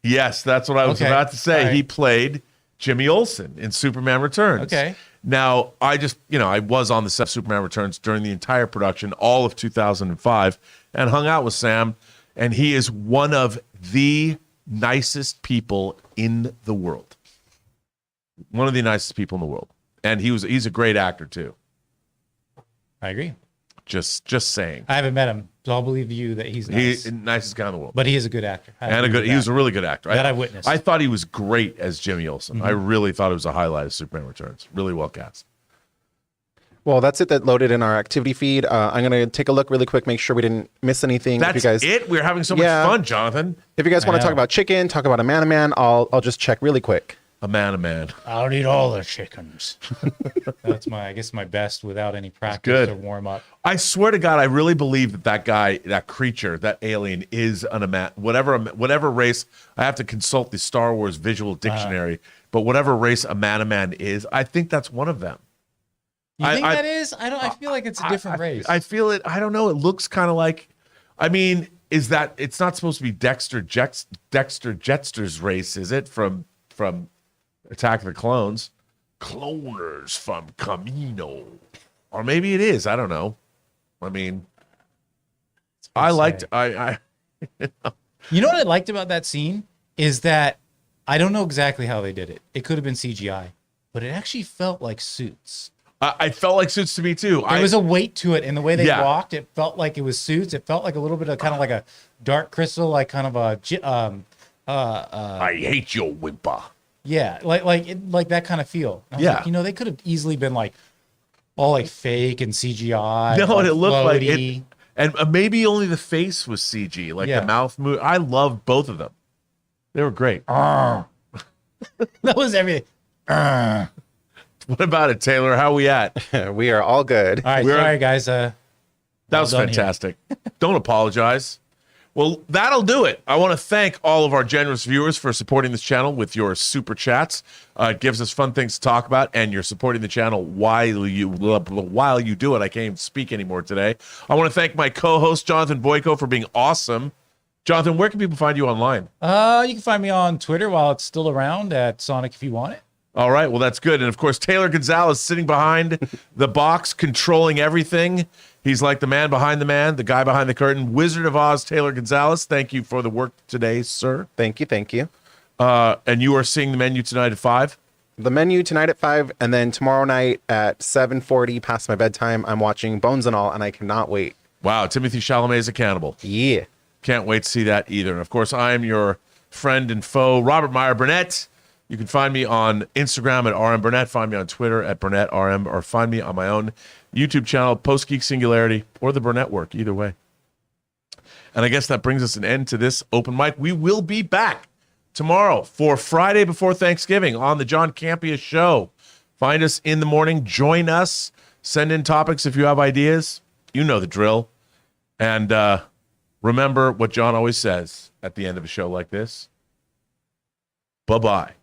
Speaker 1: Yes, that's what I was
Speaker 2: Okay.
Speaker 1: about to say.
Speaker 2: All right.
Speaker 1: He played Jimmy Olsen in Superman Returns.
Speaker 2: Okay.
Speaker 1: Now, I just, I was on the set of Superman Returns during the entire production, all of 2005, and hung out with Sam, and he is one of the nicest people in the world. One of the nicest people in the world. And he's a great actor, too.
Speaker 2: I agree.
Speaker 1: Just saying.
Speaker 2: I haven't met him, so I'll believe you that he's nice.
Speaker 1: He's the nicest guy in the world.
Speaker 2: But he is a good actor.
Speaker 1: He was a really good actor.
Speaker 2: That I witnessed.
Speaker 1: I thought he was great as Jimmy Olsen. I really thought it was a highlight of Superman Returns. Really well cast.
Speaker 3: Well, that's it that loaded in our activity feed. I'm going to take a look really quick, make sure we didn't miss anything.
Speaker 1: That's
Speaker 3: if you guys,
Speaker 1: it? We're having so much
Speaker 3: Yeah.
Speaker 1: fun, Jonathan.
Speaker 3: If you guys want to
Speaker 2: know.
Speaker 3: talk about chicken, talk about a man, I'll just check really quick.
Speaker 1: A man.
Speaker 2: I'll eat all the chickens. That's I guess my best without any practice
Speaker 1: good.
Speaker 2: or warm up.
Speaker 1: I swear to God, I really believe that guy, that creature, that alien is whatever race. I have to consult the Star Wars visual dictionary, but whatever race a man is, I think that's one of them.
Speaker 2: You think that is? I feel like it's a different race.
Speaker 1: I feel it. I don't know. It looks kind of like. I mean, is that it's not supposed to be Dexter Jettster's race? Is it from Attack of the Clones? Cloners from Camino, or maybe it is. I don't know. I mean, I liked.
Speaker 2: You know what I liked about that scene is that I don't know exactly how they did it. It could have been CGI, but it actually felt like suits.
Speaker 1: I felt like suits to me too.
Speaker 2: There was a weight to it in the way they
Speaker 1: Yeah.
Speaker 2: walked. It felt like it was suits. It felt like a little bit of kind of like a Dark Crystal, like kind of a
Speaker 1: I hate your whimper.
Speaker 2: yeah, like that kind of feel. I was
Speaker 1: Yeah.
Speaker 2: like, they could have easily been like all like fake and CGI.
Speaker 1: No,
Speaker 2: like
Speaker 1: and it looked like
Speaker 2: floaty.
Speaker 1: it, and maybe only the face was CG, like
Speaker 2: Yeah.
Speaker 1: the mouth move. I loved both of them. They were great.
Speaker 2: That was everything.
Speaker 1: What about it, Taylor? How we at?
Speaker 3: We are all good.
Speaker 2: All right,
Speaker 1: We're-
Speaker 2: sorry guys.
Speaker 1: That was
Speaker 2: done here.
Speaker 1: fantastic. Don't apologize. Well, that'll do it. I want to thank all of our generous viewers for supporting this channel with your super chats. It gives us fun things to talk about, and you're supporting the channel while you do it. I can't even speak anymore today. I want to thank my co-host, Jonathan Boyko, for being awesome. Jonathan, where can people find you online?
Speaker 2: You can find me on Twitter while it's still around at Sonic if you want it.
Speaker 1: All right, well, that's good. And, of course, Taylor Gonzalez sitting behind the box, controlling everything. He's like the man behind the man, the guy behind the curtain. Wizard of Oz, Taylor Gonzalez, thank you for the work today, sir.
Speaker 3: Thank you.
Speaker 1: And you are seeing the menu tonight at 5?
Speaker 3: The menu tonight at 5, and then tomorrow night at 7:40, past my bedtime, I'm watching Bones and All, and I cannot wait.
Speaker 1: Wow, Timothy Chalamet is a cannibal.
Speaker 3: Yeah.
Speaker 1: Can't wait to see that either. And, of course, I am your friend and foe, Robert Meyer Burnett. You can find me on Instagram at RM Burnett, find me on Twitter at BurnettRM, or find me on my own YouTube channel, Post Geek Singularity, or the Burnett Work, either way. And I guess that brings us an end to this open mic. We will be back tomorrow for Friday before Thanksgiving on the John Campea Show. Find us in the morning. Join us. Send in topics if you have ideas. You know the drill. And remember what John always says at the end of a show like this. Bye-bye.